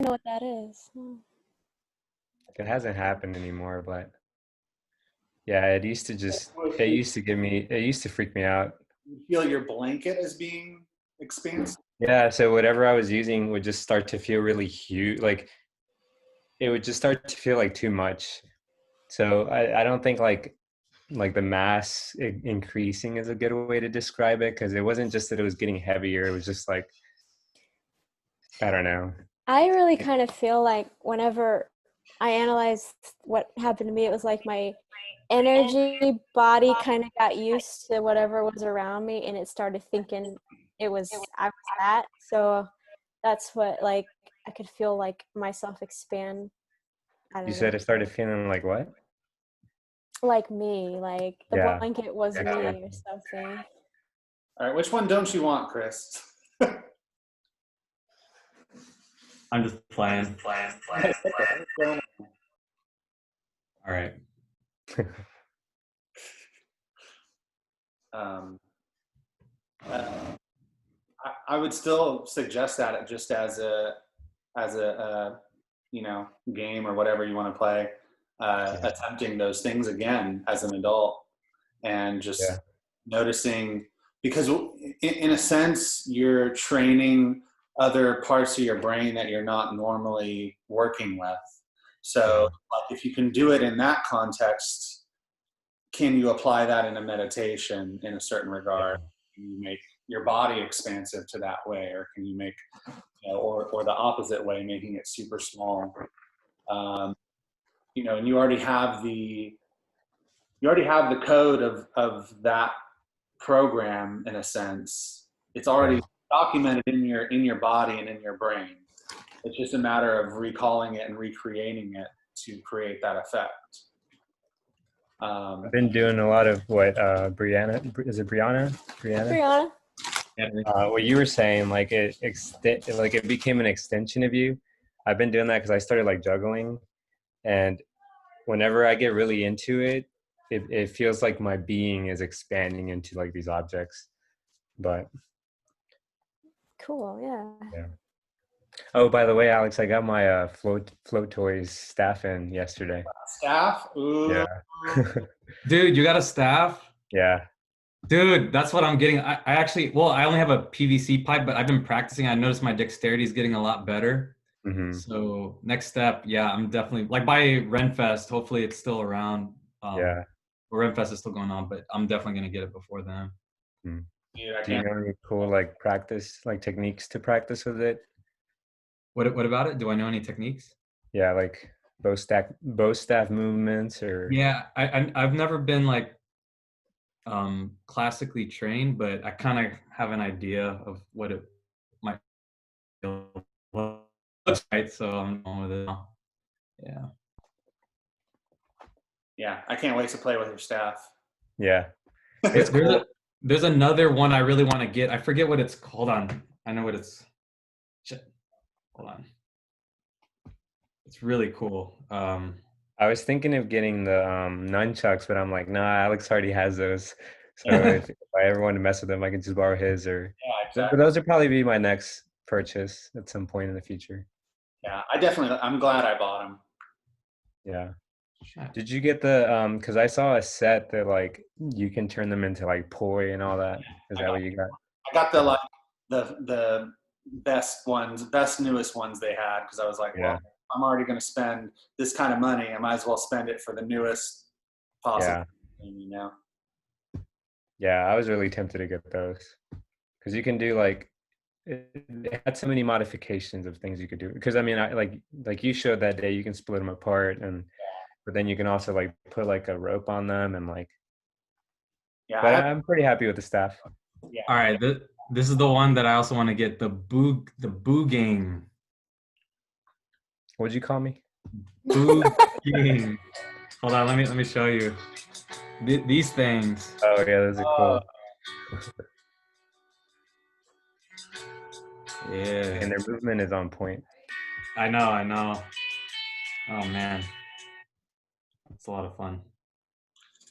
know what that is. Hmm. It hasn't happened anymore, but yeah, it used to it used to freak me out. You feel your blanket as being expansive. Yeah, so whatever I was using would just start to feel really huge. Like it would just start to feel like too much. So I don't think like the mass increasing is a good way to describe it because it wasn't just that it was getting heavier. It was just like, I don't know. I really kind of feel like whenever I analyzed what happened to me, it was like my energy body kind of got used to whatever was around me and it started thinking I was that. So that's what like I could feel like myself expand. I You don't said know. it started feeling like what? Like me, like the Yeah. blanket was Yeah. me or something. All right, which one don't you want, Chris? I'm just playing. All right. Um, I would still suggest that it just as a game or whatever you want to play, attempting those things again as an adult and just Yeah. noticing because in a sense you're training other parts of your brain that you're not normally working with. So like, if you can do it in that context, can you apply that in a meditation in a certain regard? Can you make your body expansive to that way, or can you make, or the opposite way, making it super small? Um, and you already have the code of that program in a sense. It's already documented in your body and in your brain. It's just a matter of recalling it and recreating it to create that effect. I've been doing a lot of what Brianna is it Brianna? Brianna? Brianna? What you were saying, like like it became an extension of you. I've been doing that because I started like juggling, and whenever I get really into it, it feels like my being is expanding into like these objects. But Cool, yeah. yeah. Oh, by the way, Alex, I got my float toys staff in yesterday. Staff? Ooh. Yeah. Dude, you got a staff? Yeah. Dude, that's what I'm getting. I actually, well, I only have a PVC pipe, but I've been practicing. I noticed my dexterity is getting a lot better. Hmm. So next step, yeah, I'm definitely like by Renfest. Hopefully, it's still around. Yeah. Or Renfest is still going on, but I'm definitely gonna get it before then. Mm. Dude, I Do you can't. know any cool like practice like techniques to practice with it? What about it? Do I know any techniques? Yeah, like bow staff movements or Yeah, I've never been like classically trained, but I kind of have an idea of what it might feel like, so I'm going with it now. Yeah. Yeah, I can't wait to play with your staff. yeah. It's cool. There's another one I really want to get. I forget what it's called. On I know what it's. Shit. Hold on. It's really cool. I was thinking of getting the nunchucks, but I'm like, nah, Alex already has those. So if I ever want to mess with them, I can just borrow his or Yeah, but exactly. those would probably be my next purchase at some point in the future. Yeah, I'm glad I bought them. Yeah. Did you get the because I saw a set that like you can turn them into like poi and all that. Is that what you got? I got the best ones, best newest ones they had because I was like, well, Yeah. I'm already going to spend this kind of money. I might as well spend it for the newest possible Yeah. thing. Yeah, I was really tempted to get those because you can do like it had so many modifications of things you could do. Because I mean, I like you showed that day, you can split them apart, and but then you can also like put like a rope on them and like. Yeah, But I'm pretty happy with the staff. yeah. All right, this is the one that I also want to get the Boo Gang. What'd you call me? Boo Gang. Hold on, let me show you. These things. Oh yeah, those are cool. Yeah. And their movement is on point. I know. Oh man. It's a lot of fun.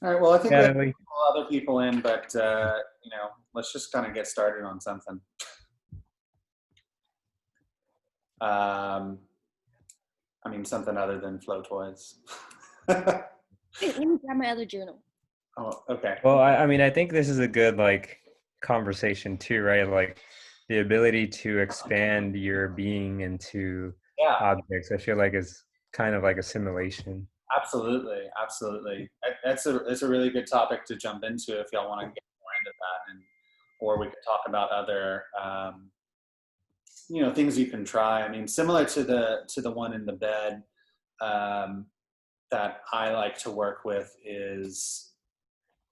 All right. Well, I think we Yeah, have other people in, but let's just kind of get started on something. means something other than flow toys. Wait, let me grab my other journal. Oh, okay. Well, I mean, I think this is a good like conversation too, right? Like the ability to expand your being into Yeah, objects, I feel like is kind of like a simulation. absolutely, absolutely. It's a really good topic to jump into if y'all want to get more into that, and or we could talk about other things you can try. I mean, similar to the one in the bed that I like to work with is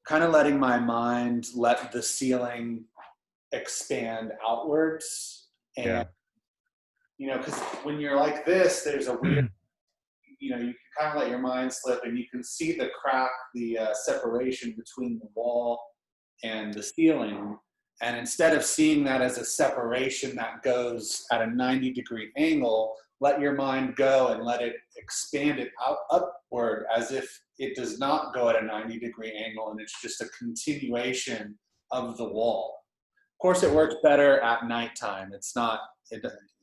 kind of letting my mind let the ceiling expand outwards, and Yeah. because when you're like this, there's a weird, you can kind of let your mind slip, and you can see the crack, the separation between the wall and the ceiling. And instead of seeing that as a separation that goes at a 90-degree angle, let your mind go and let it expand it out upward as if it does not go at a 90-degree angle, and it's just a continuation of the wall. Of course, it works better at nighttime. It's not,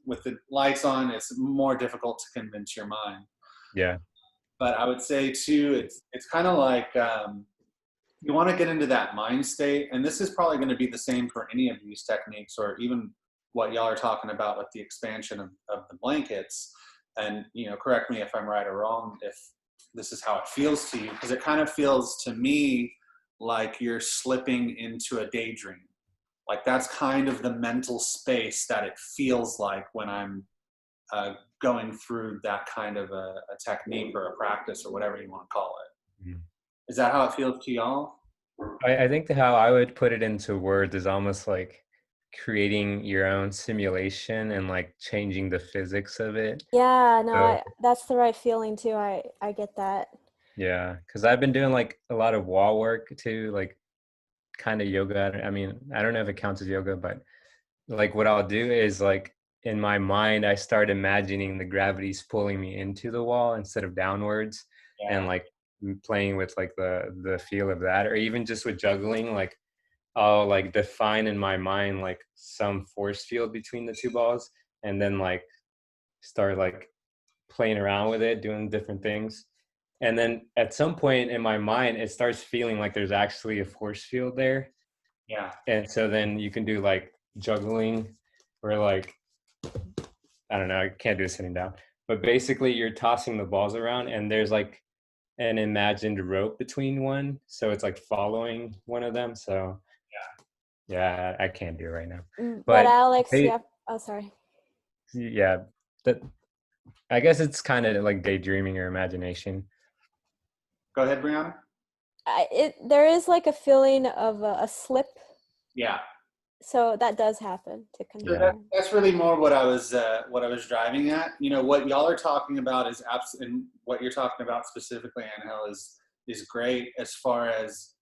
with the lights on, it's more difficult to convince your mind. Yeah. But I would say too, it's kind of like you want to get into that mind state, and this is probably going to be the same for any of these techniques, or even what y'all are talking about with the expansion of the blankets. And correct me if I'm right or wrong, if this is how it feels to you, because it kind of feels to me like you're slipping into a daydream. Like that's kind of the mental space that it feels like when I'm going through that kind of a technique or a practice or whatever you want to call it. Mhm. Is that how it feels to y'all? I think how I would put it into words is almost like creating your own simulation and like changing the physics of it. Yeah, no, So that's the right feeling too. I get that. yeah, because I've been doing like a lot of wall work too, like kind of yoga. I mean, I don't know if it counts as yoga, but like what I'll do is like in my mind, I start imagining the gravity's pulling me into the wall instead of downwards, and Yeah. like playing with like the feel of that, or even just with juggling, like I'll like define in my mind like some force field between the two balls, and then like start like playing around with it, doing different things. And then at some point in my mind, it starts feeling like there's actually a force field there. Yeah. And so then you can do like juggling, or like, I don't know, I can't do it sitting down. But basically, you're tossing the balls around, and there's like an imagined rope between one. So it's like following one of them. So yeah, I can't do it right now. But But Alex, they, yeah. Oh, sorry. yeah, that I guess it's kind of like daydreaming or imagination. Go ahead, Brianna. There is like a feeling of a slip, Yeah. so that does happen to So Yeah. confirm. that's really more what I was driving at. What y'all are talking about is and what you're talking about specifically, Angel, is great as far as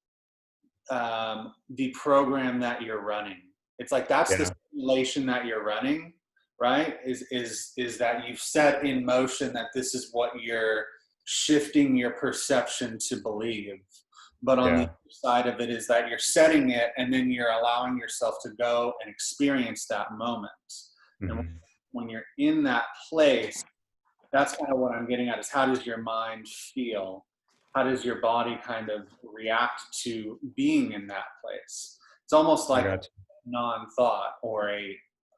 the program that you're running. It's like that's the Yeah. simulation that you're running, right? Is that you've set in motion that this is what you're shifting your perception to believe. But on the Yeah. other side of it is that you're setting it, and then you're allowing yourself to go and experience that moment. And Mhm. when you're in that place, that's kind of what I'm getting at, is how does your mind feel? How does your body kind of react to being in that place? It's almost I like got non-thought, or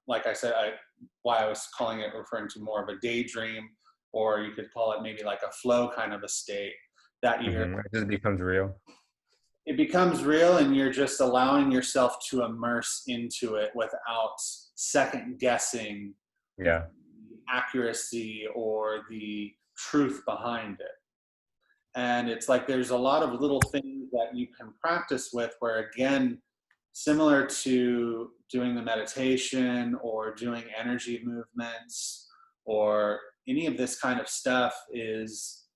like I said, why I was calling it, referring to more of a daydream, or you could call it maybe like a flow kind of a state that you. It just becomes real. it becomes real, and you're just allowing yourself to immerse into it without second guessing Yeah. the accuracy or the truth behind it. And it's like there's a lot of little things that you can practice with, where again, similar to doing the meditation or doing energy movements or any of this kind of stuff, is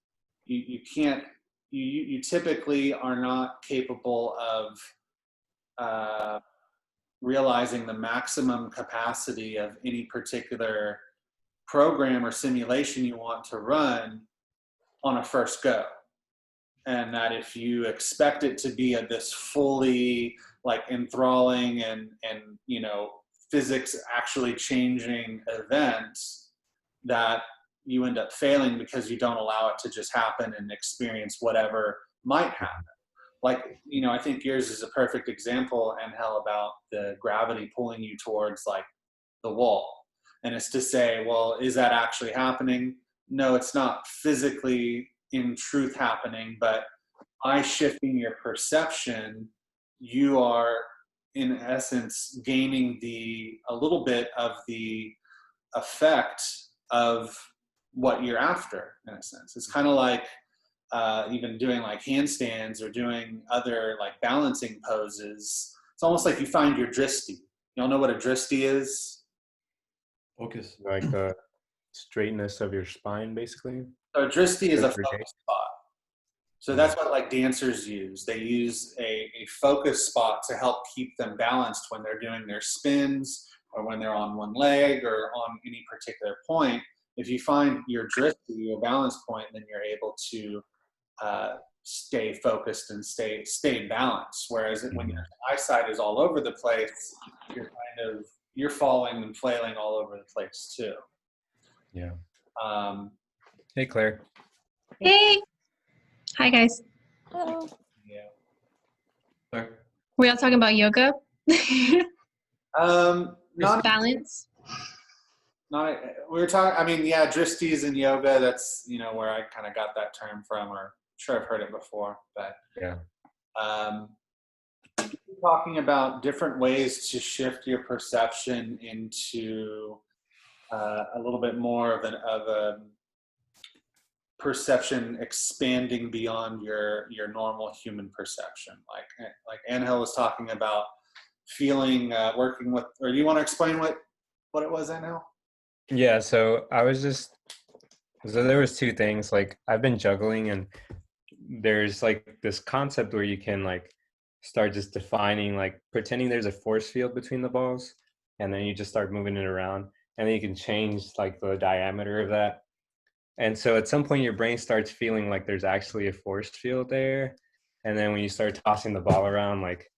you can't, you typically are not capable of realizing the maximum capacity of any particular program or simulation you want to run on a first go. And that if you expect it to be this fully like enthralling and physics actually changing event, that you end up failing because you don't allow it to just happen and experience whatever might happen. Like, I think yours is a perfect example, Angel, about the gravity pulling you towards like the wall. And it's to say, well, is that actually happening? No, it's not physically in truth happening, but by shifting your perception, you are in essence gaining a little bit of the effect of what you're after, in a sense. It's kind of like even doing like handstands or doing other like balancing poses. It's almost like you find your drishti. You all know what a drishti is? Focus. Like the straightness of your spine, basically. So a drishti is a Good for focus spot. So that's what like dancers use. They use a focus spot to help keep them balanced when they're doing their spins or when they're on one leg or on any particular point. If you find your drishti, your balance point, then you're able to stay focused and stay balanced. Whereas when your eyesight is all over the place, you're falling and flailing all over the place too. Yeah. Hey, Claire. Hey. Hi, guys. Hello. Yeah. Sorry. We all talking about yoga? Not Balance. Not we were talking. I mean, yeah, drishtis and yoga. That's where I kind of got that term from, or sure I've heard it before. But Yeah. Talking about different ways to shift your perception into a little bit more of a perception expanding beyond your normal human perception. Like Angel was talking about feeling, working with. Or do you want to explain what it was, Angel? Yeah, so there was two things. Like I've been juggling, and there's like this concept where you can like start just defining, like pretending there's a force field between the balls, and then you just start moving it around, and then you can change like the diameter of that. And so at some point your brain starts feeling like there's actually a force field there. And then when you start tossing the ball around, like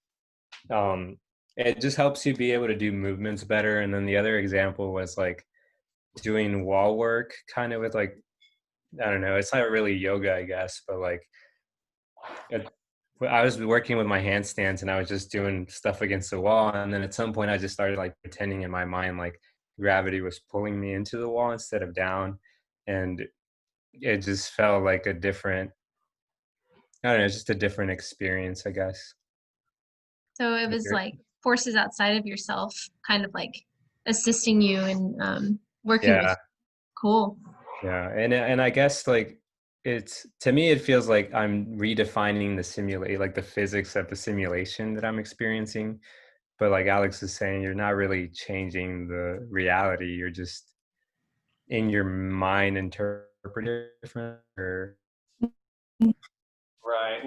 it just helps you be able to do movements better. And then the other example was like doing wall work kind of with like, I don't know, it's not really yoga, I guess, but like I was working with my handstands and I was just doing stuff against the wall. And then at some point I just started like pretending in my mind like gravity was pulling me into the wall instead of down. And it just felt like a different, I don't know, just a different experience, I guess. So it was like forces outside of yourself, kind of like assisting you and working with. Cool. Yeah, and I guess like it's, to me it feels like I'm redefining the physics of the simulation that I'm experiencing. But like Alex is saying, you're not really changing the reality. You're just in your mind interpreting different. Right.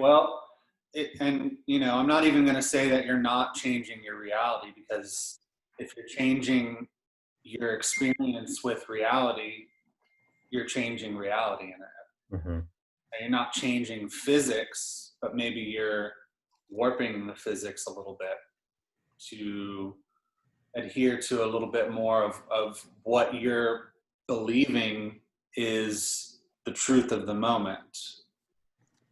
Well, I'm not even going to say that you're not changing your reality, because if you're changing your experience with reality, you're changing reality in it. Mm-hmm. And you're not changing physics, but maybe you're warping the physics a little bit to adhere to a little bit more of what you're believing is the truth of the moment.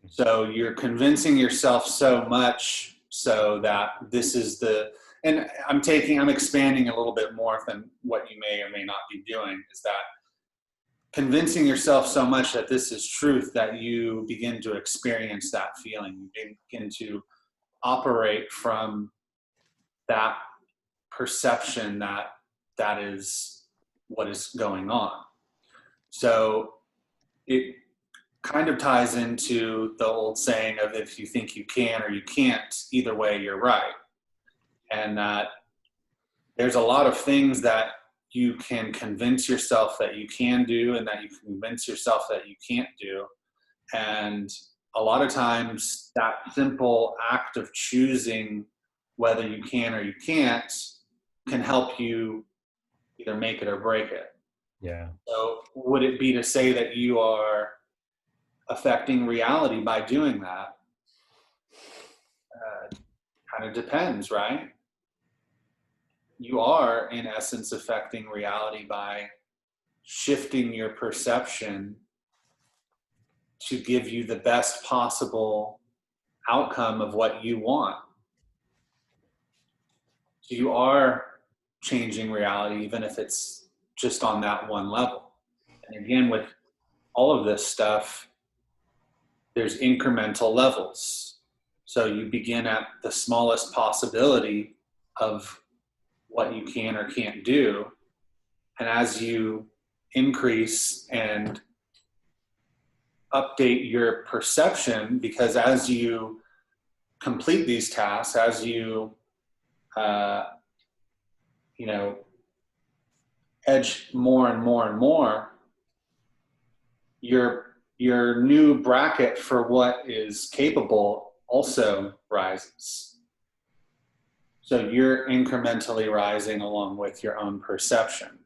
So you're convincing yourself so much so that this is and I'm expanding a little bit more than what you may or may not be doing, is that convincing yourself so much that this is truth that you begin to experience that feeling. You begin to operate from that perception that is what is going on. So it kind of ties into the old saying of, if you think you can or you can't, either way you're right. And that there's a lot of things that you can convince yourself that you can do and that you can convince yourself that you can't do. And a lot of times that simple act of choosing whether you can or you can't can help you either make it or break it. Yeah. So would it be to say that you are affecting reality by doing that? Kind of depends, right? You are, in essence, affecting reality by shifting your perception to give you the best possible outcome of what you want. So you are changing reality, even if it's just on that one level. And again, with all of this stuff, there's incremental levels. So you begin at the smallest possibility of what you can or can't do. And as you increase and update your perception, because as you complete these tasks, as you, edge more and more and more, your new bracket for what is capable also rises. So you're incrementally rising along with your own perception.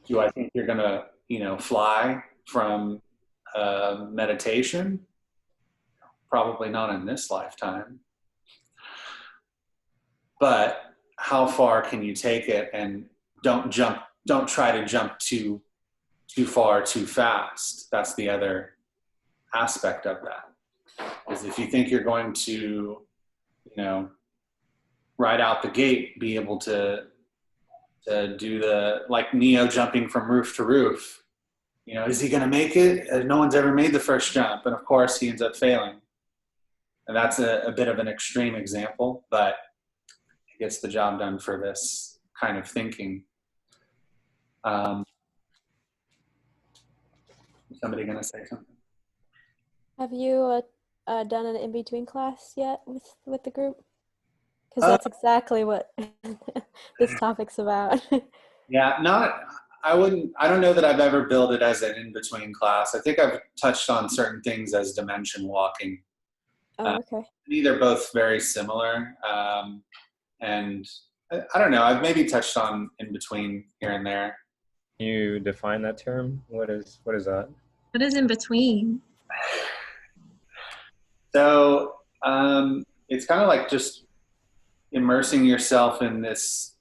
Do I think you're gonna, fly from meditation? Probably not in this lifetime. But how far can you take it? And don't try to jump too far too fast. That's the other aspect of that. Is if you think you're going to, right out the gate, be able to do like Neo jumping from roof to roof, is he going to make it? No one's ever made the first jump. And of course he ends up failing. And that's a bit of an extreme example, but it gets the job done for this kind of thinking. Somebody going to say something? Have you done an in-between class yet with the group? Because that's exactly what this topic's about. Yeah, I don't know that I've ever billed it as an in-between class. I think I've touched on certain things as dimension walking. Oh, okay. They're both very similar. And I don't know, I've maybe touched on in between here and there. Can you define that term? What is that? What is in between? So it's kind of like just immersing yourself in this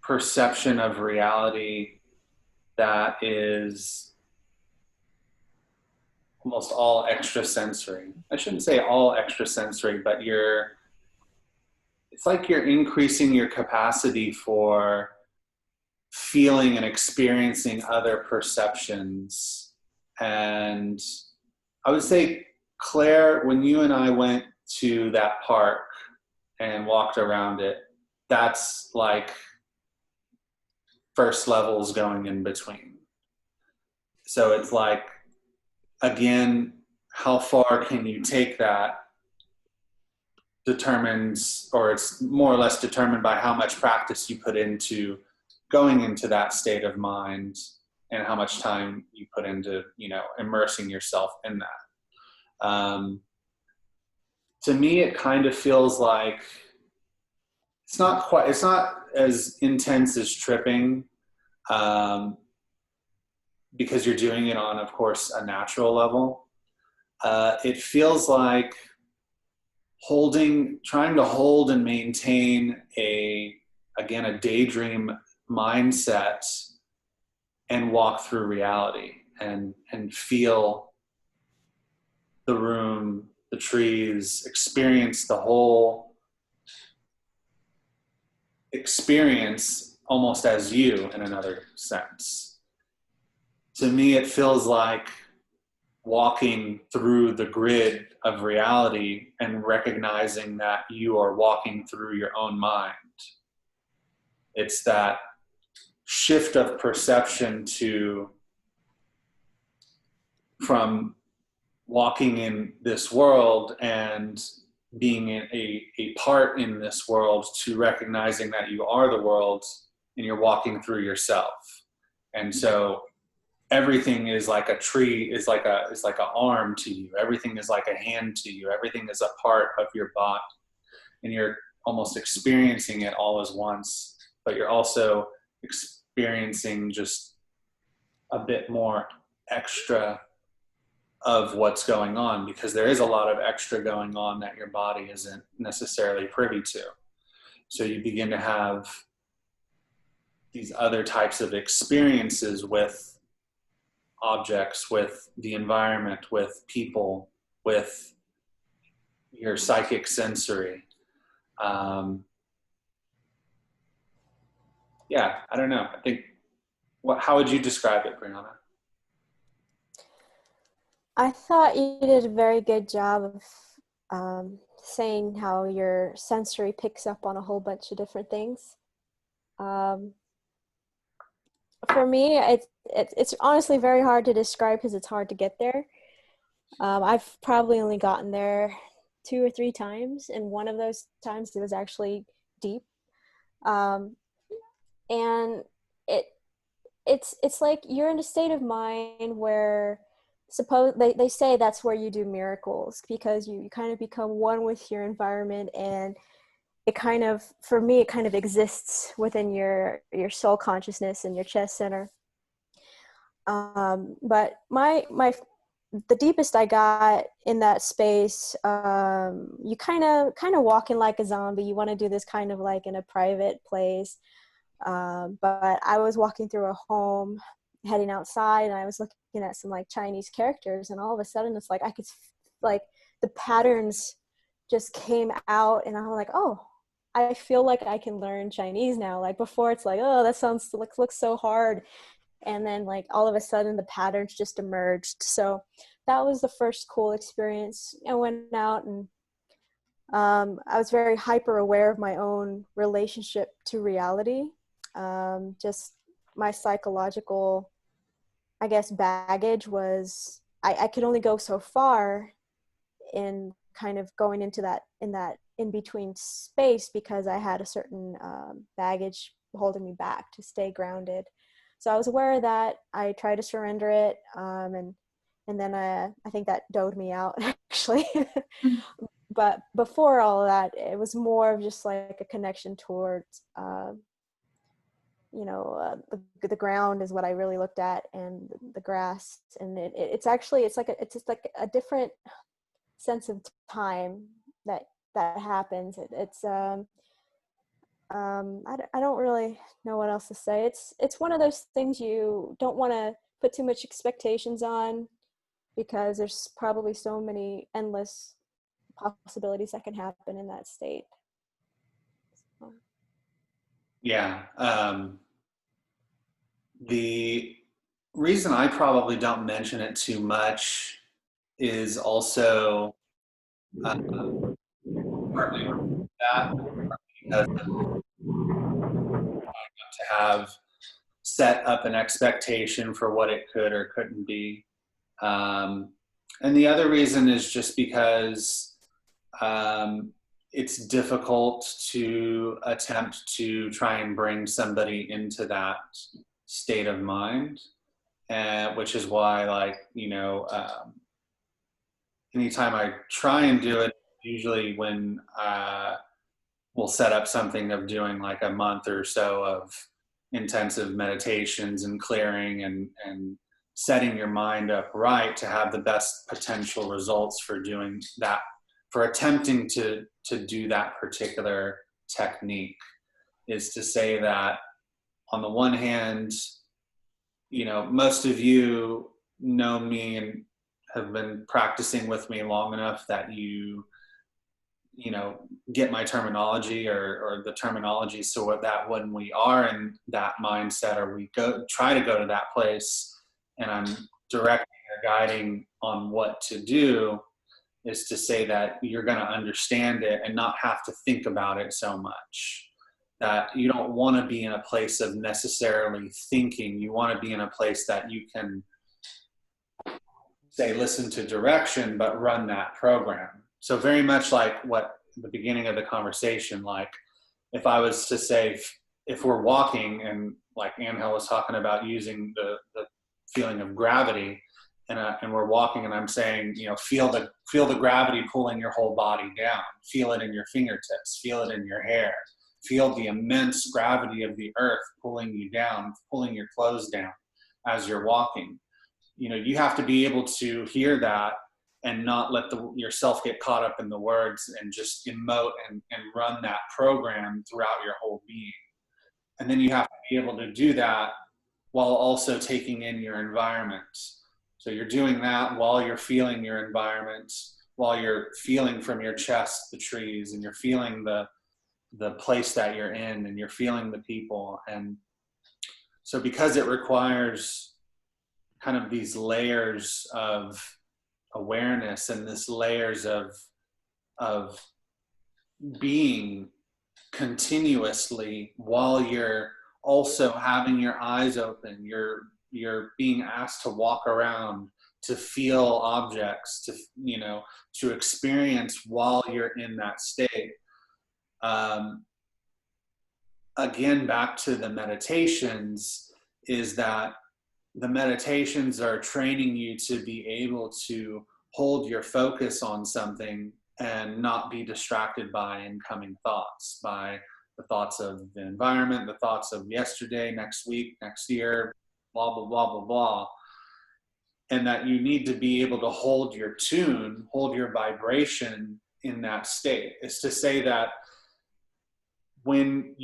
perception of reality that is almost all extrasensory. I shouldn't say all extrasensory, but it's like you're increasing your capacity for feeling and experiencing other perceptions. And I would say, Claire, when you and I went to that park and walked around it, that's like first levels going in between. So it's like, again, how far can you take that determines, or it's more or less determined by how much practice you put into going into that state of mind and how much time you put into, immersing yourself in that. To me, it kind of feels like it's not as intense as tripping, because you're doing it on, of course, a natural level. It feels like trying to hold and maintain a daydream mindset and walk through reality and feel the room, the trees, experience the whole experience almost as you in another sense. To me, it feels like walking through the grid of reality and recognizing that you are walking through your own mind. It's that shift of perception from walking in this world and being a part in this world to recognizing that you are the world and you're walking through yourself. And so everything is like a tree, is like an arm to you. Everything is like a hand to you. Everything is a part of your body. And you're almost experiencing it all as once, but you're also experiencing just a bit more extra of what's going on, because there is a lot of extra going on that your body isn't necessarily privy to. So you begin to have these other types of experiences with objects, with the environment, with people, with your psychic sensory. Yeah, I don't know. I think, how would you describe it, Brianna? I thought you did a very good job of saying how your sensory picks up on a whole bunch of different things. For me, it's honestly very hard to describe because it's hard to get there. I've probably only gotten there 2 or 3 times, and one of those times it was actually deep. And it's like you're in a state of mind where they say that's where you do miracles, because you kind of become one with your environment, and it kind of, for me, it kind of exists within your soul consciousness and your chest center. But the deepest I got in that space, you kind of walking like a zombie. You want to do this kind of like in a private place. But I was walking through a home, heading outside, and I was looking at some like Chinese characters, and all of a sudden it's like I could like the patterns just came out, and I'm like, oh, I feel like I can learn Chinese now. Like before it's like, oh, that looks so hard. And then like all of a sudden the patterns just emerged. So that was the first cool experience. I went out, and I was very hyper aware of my own relationship to reality. Just my psychological, I guess, baggage was, I could only go so far in kind of going into that in between space, because I had a certain baggage holding me back to stay grounded. So I was aware of that. I tried to surrender it, and then I think that doled me out actually. But before all of that, it was more of just like a connection towards, the ground is what I really looked at, and the grass, and it's just like a different sense of time that happens. I don't really know what else to say. It's one of those things you don't want to put too much expectations on, because there's probably so many endless possibilities that can happen in that state. So. Yeah. The reason I probably don't mention it too much is also partly that, because to have set up an expectation for what it could or couldn't be. And the other reason is just because it's difficult to attempt to try and bring somebody into that state of mind, which is why, anytime I try and do it, usually when we'll set up something of doing like a month or so of intensive meditations and clearing and setting your mind up right to have the best potential results for doing that, for attempting to do that particular technique, is to say that on the one hand, most of you know me and have been practicing with me long enough that you get my terminology or the terminology, so that when we are in that mindset, or we try to go to that place, and I'm directing or guiding on what to do, is to say that you're going to understand it and not have to think about it so much. That you don't want to be in a place of necessarily thinking. You want to be in a place that you can say, listen to direction, but run that program. So very much like what the beginning of the conversation, like if I was to say, if we're walking, and like Angel was talking about using the feeling of gravity, and we're walking, and I'm saying, feel the gravity pulling your whole body down, feel it in your fingertips, feel it in your hair, feel the immense gravity of the earth pulling you down, pulling your clothes down as you're walking. You have to be able to hear that and not let yourself get caught up in the words, and just emote and run that program throughout your whole being. And then you have to be able to do that while also taking in your environment. So you're doing that while you're feeling your environment, while you're feeling from your chest the trees, and you're feeling the place that you're in, and you're feeling the people. And so because it requires kind of these layers of awareness and this layers of being continuously while you're also having your eyes open, you're being asked to walk around, to feel objects, to experience while you're in that state. Again, back to the meditations, is that the meditations are training you to be able to hold your focus on something and not be distracted by incoming thoughts, by the thoughts of the environment, the thoughts of yesterday, next week, next year, blah, blah, blah, blah, blah. And that you need to be able to hold your tune, hold your vibration in that state. Is to say that when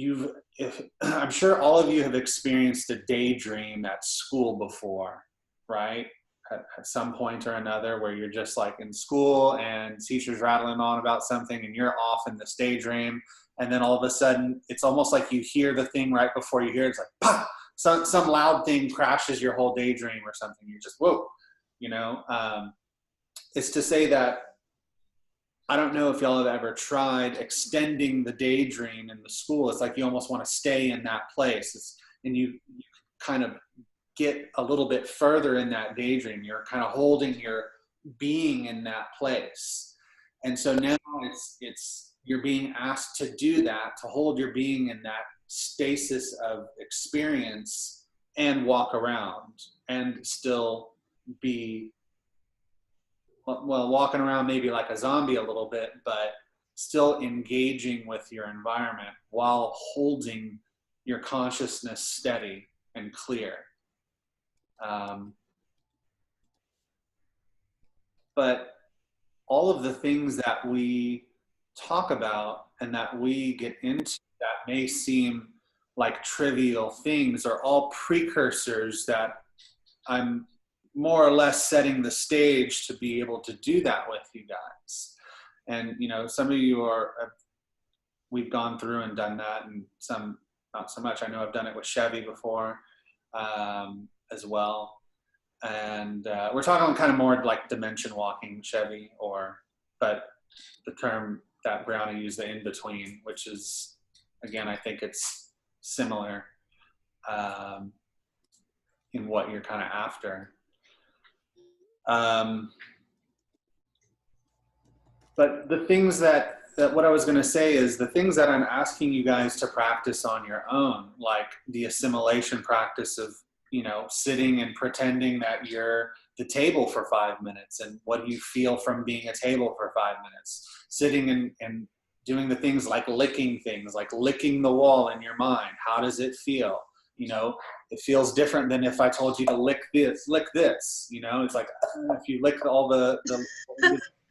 I'm sure all of you have experienced a daydream at school before, right? At some point or another, where you're just like in school and teacher's rattling on about something and you're off in this daydream, and then all of a sudden it's almost like you hear the thing right before you hear it. It's like, pah! Some loud thing crashes your whole daydream or something. You're just, whoa, It's to say that, I don't know if y'all have ever tried extending the daydream in the school. It's like you almost want to stay in that place. And you kind of get a little bit further in that daydream. You're kind of holding your being in that place. And so now you're being asked to do that, to hold your being in that stasis of experience and walk around and still be, well, walking around maybe like a zombie a little bit, but still engaging with your environment while holding your consciousness steady and clear. But all of the things that we talk about and that we get into that may seem like trivial things are all precursors that I'm more or less setting the stage to be able to do that with you guys. And, some of you we've gone through and done that, and some not so much. I know I've done it with Chevy before as well. And we're talking kind of more like dimension walking, Chevy, but the term that Brownie used, the in-between, which is, again, I think it's similar in what you're kind of after. But the things that what I was going to say is the things that I'm asking you guys to practice on your own, like the assimilation practice of, sitting and pretending that you're the table for 5 minutes, and what do you feel from being a table for 5 minutes? Sitting and doing the things like licking things, like licking the wall in your mind. How does it feel? It feels different than if I told you to lick this. It's like if you lick all the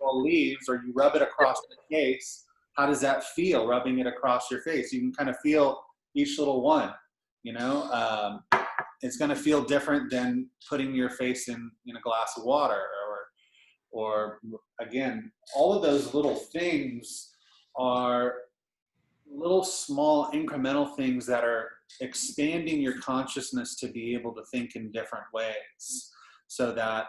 leaves, or you rub it across the face, how does that feel, rubbing it across your face? You can kind of feel each little one, it's going to feel different than putting your face in a glass of water, or again, all of those little things are little small incremental things that are expanding your consciousness to be able to think in different ways, so that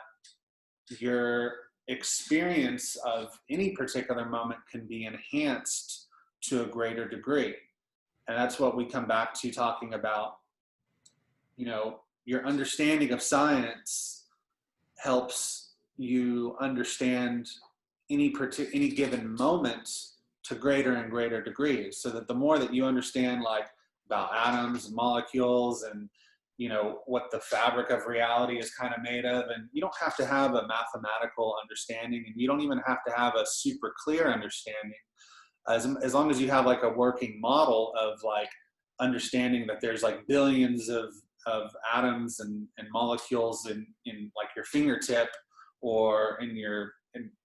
your experience of any particular moment can be enhanced to a greater degree. And that's what we come back to talking about. Your understanding of science helps you understand any given moment to greater and greater degrees, so that the more that you understand about atoms and molecules and what the fabric of reality is kind of made of, and you don't have to have a mathematical understanding, and you don't even have to have a super clear understanding, as long as you have a working model of understanding that there's billions of atoms and molecules in your fingertip, or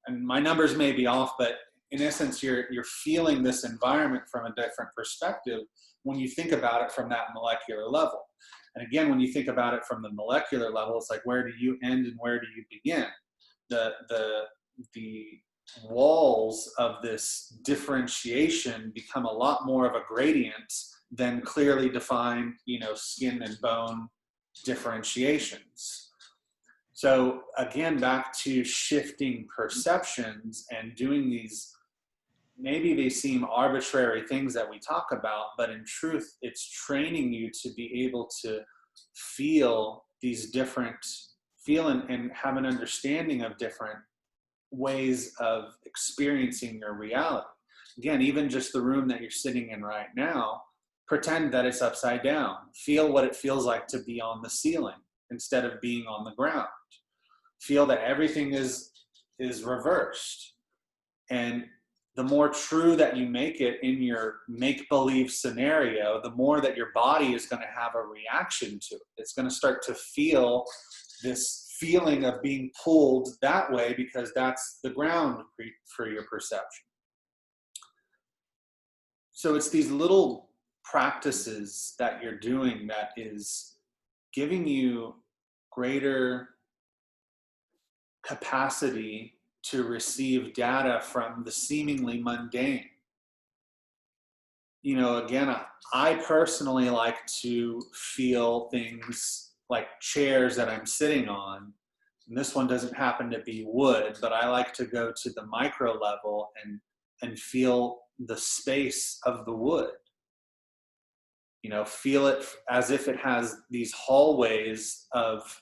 and my numbers may be off, but in essence you're feeling this environment from a different perspective. when you think about it from that molecular level. And again, when you think about it from the molecular level, it's like, where do you end and where do you begin? The walls of this differentiation become a lot more of a gradient than clearly defined, skin and bone differentiations. So again, back to shifting perceptions and doing these, maybe they seem arbitrary things that we talk about, but in truth, it's training you to be able to feel these different, and have an understanding of different ways of experiencing your reality. Again, even just the room that you're sitting in right now, pretend that it's upside down. Feel what it feels like to be on the ceiling instead of being on the ground. Feel that everything is reversed. And the more true that you make it in your make-believe scenario, the more that your body is going to have a reaction to it. It's going to start to feel this feeling of being pulled that way, because that's the ground for your perception. So it's these little practices that you're doing that is giving you greater capacity to receive data from the seemingly mundane. Again, I personally like to feel things like chairs that I'm sitting on. And this one doesn't happen to be wood, but I like to go to the micro level and feel the space of the wood. Feel it as if it has these hallways of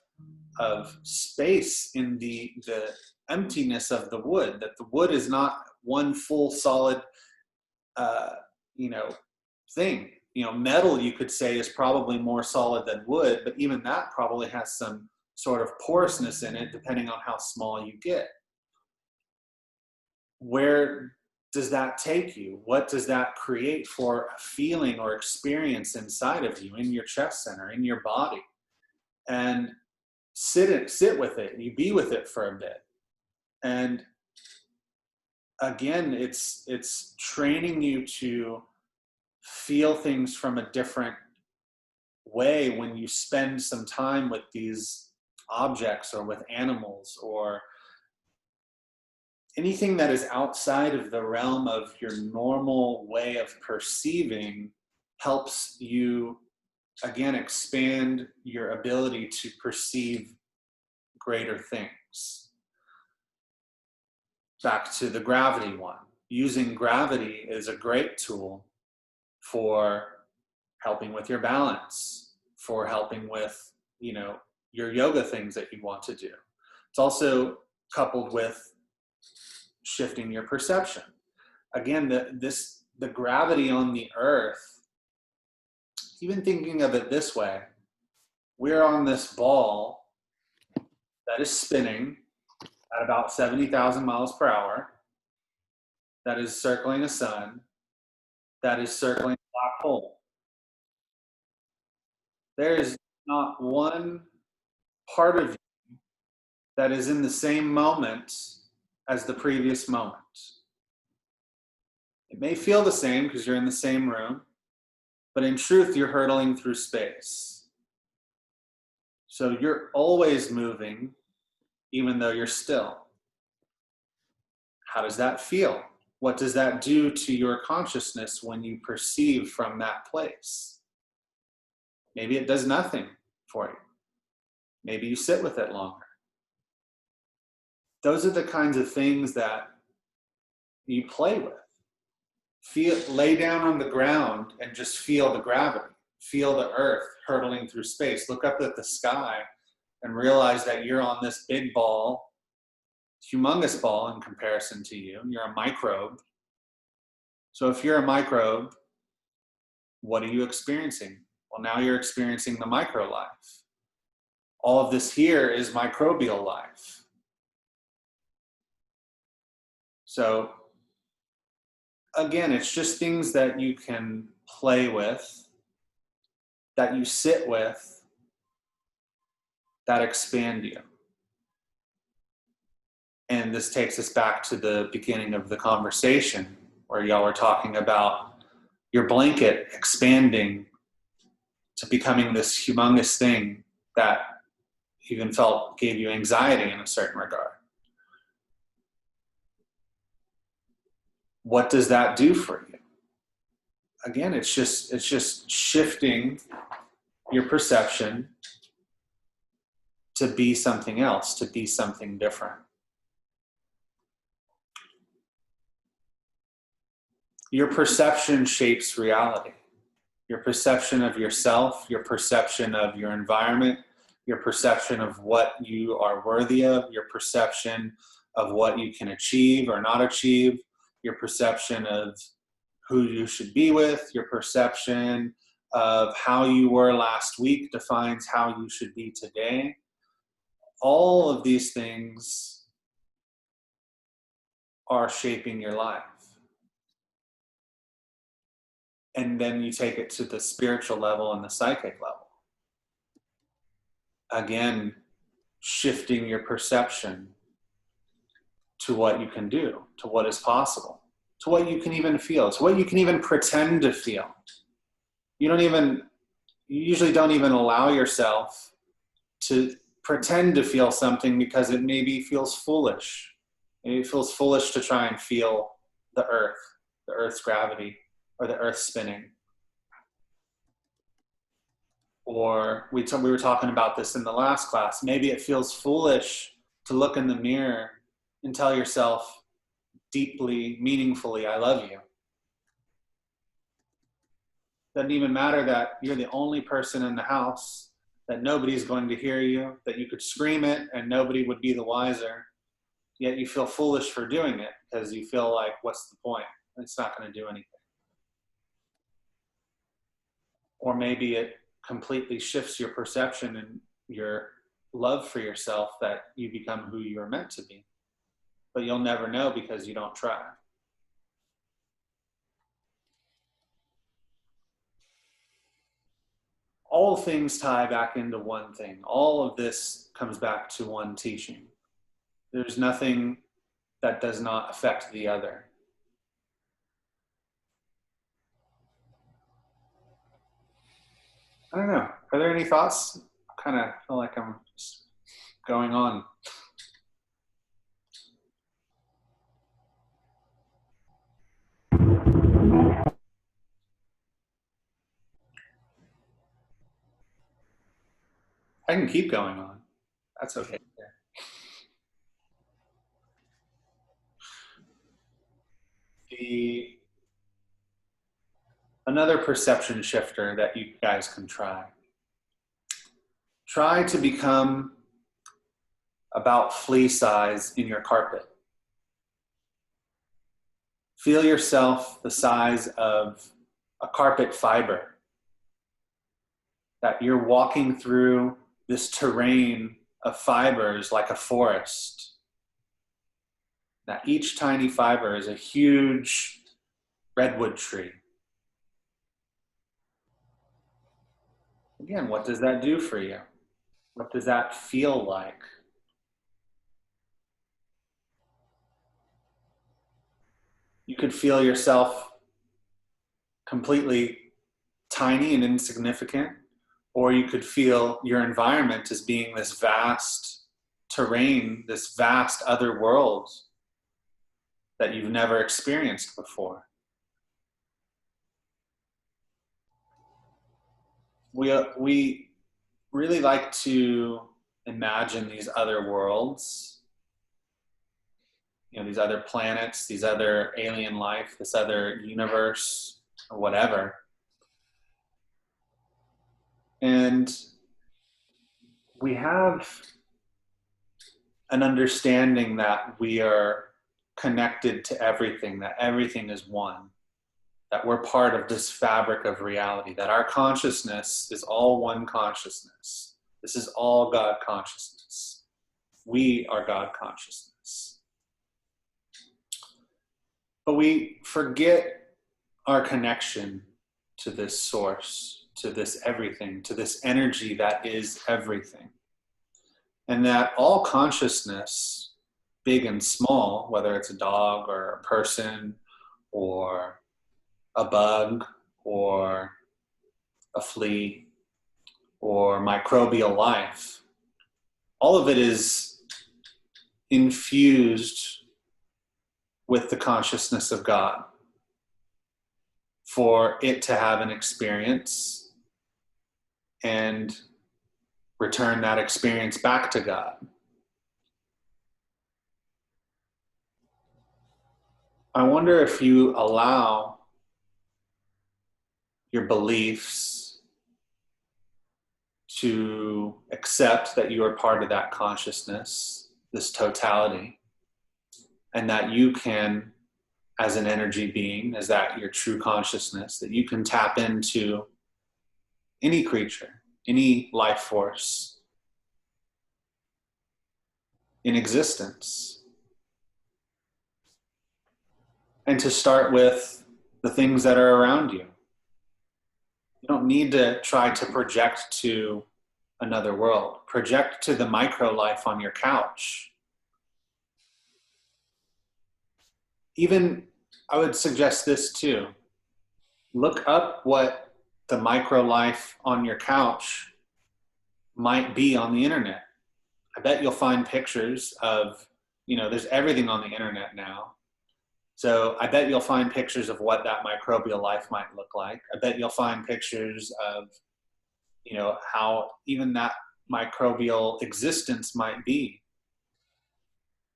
space in the emptiness of the wood, that the wood is not one full solid thing. Metal, you could say, is probably more solid than wood, but even that probably has some sort of porousness in it, depending on how small you get. Where does that take you? What does that create for a feeling or experience inside of you, in your chest center, in your body? And sit with it. You be with it for a bit. And again, it's training you to feel things from a different way when you spend some time with these objects or with animals or anything that is outside of the realm of your normal way of perceiving. Helps you, again, expand your ability to perceive greater things. Back to the gravity one. Using gravity is a great tool for helping with your balance, for helping with, your yoga things that you want to do. It's also coupled with shifting your perception. Again, the gravity on the earth, even thinking of it this way, we're on this ball that is spinning at about 70,000 miles per hour, that is circling a sun, that is circling a black hole. There is not one part of you that is in the same moment as the previous moment. It may feel the same because you're in the same room, but in truth, you're hurtling through space. So you're always moving, even though you're still. How does that feel? What does that do to your consciousness when you perceive from that place? Maybe it does nothing for you. Maybe you sit with it longer. Those are the kinds of things that you play with. Lay down on the ground and just feel the gravity. Feel the earth hurtling through space. Look up at the sky and realize that you're on this big ball, humongous ball in comparison to you. You're a microbe. So if you're a microbe, what are you experiencing? Well, now you're experiencing the micro life. All of this here is microbial life. So again, it's just things that you can play with, that you sit with, that expand you. And this takes us back to the beginning of the conversation where y'all were talking about your blanket expanding to becoming this humongous thing that even gave you anxiety in a certain regard. What does that do for you? Again, it's just shifting your perception to be something else, to be something different. Your perception shapes reality. Your perception of yourself, your perception of your environment, your perception of what you are worthy of, your perception of what you can achieve or not achieve, your perception of who you should be with, your perception of how you were last week defines how you should be today. All of these things are shaping your life. And then you take it to the spiritual level and the psychic level. Again, shifting your perception to what you can do, to what is possible, to what you can even feel, to what you can even pretend to feel. You usually don't even allow yourself to pretend to feel something because it maybe feels foolish. Maybe it feels foolish to try and feel the Earth's gravity, or the Earth spinning. Or we were talking about this in the last class. Maybe it feels foolish to look in the mirror and tell yourself deeply, meaningfully, I love you. Doesn't even matter that you're the only person in the house, that nobody's going to hear you, that you could scream it and nobody would be the wiser. Yet you feel foolish for doing it because you feel like, what's the point? It's not going to do anything. Or maybe it completely shifts your perception and your love for yourself, that you become who you're meant to be. But you'll never know because you don't try. All things tie back into one thing. All of this comes back to one teaching. There's nothing that does not affect the other. I don't know. Are there any thoughts? I kind of feel like I'm just going on. I can keep going on. That's okay. Another perception shifter that you guys can try. Try to become about flea size in your carpet. Feel yourself the size of a carpet fiber. That you're walking through this terrain of fibers like a forest. That each tiny fiber is a huge redwood tree. Again, what does that do for you? What does that feel like? You could feel yourself completely tiny and insignificant, or you could feel your environment as being this vast terrain, this vast other world that you've never experienced before. We really like to imagine these other worlds, these other planets, these other alien life, this other universe, or whatever. And we have an understanding that we are connected to everything, that everything is one, that we're part of this fabric of reality, that our consciousness is all one consciousness. This is all God consciousness. We are God consciousness. But we forget our connection to this source, to this everything, to this energy that is everything. And that all consciousness, big and small, whether it's a dog or a person or a bug or a flea or microbial life, all of it is infused with the consciousness of God for it to have an experience and return that experience back to God. I wonder if you allow your beliefs to accept that you are part of that consciousness, this totality, and that you can, as an energy being, as that your true consciousness, that you can tap into any creature, any life force in existence. And to start with the things that are around you. You don't need to try to project to another world. Project to the micro life on your couch. Even, I would suggest this too. Look up what the micro life on your couch might be on the internet. I bet you'll find pictures of, there's everything on the internet now. So I bet you'll find pictures of what that microbial life might look like. I bet you'll find pictures of, how even that microbial existence might be.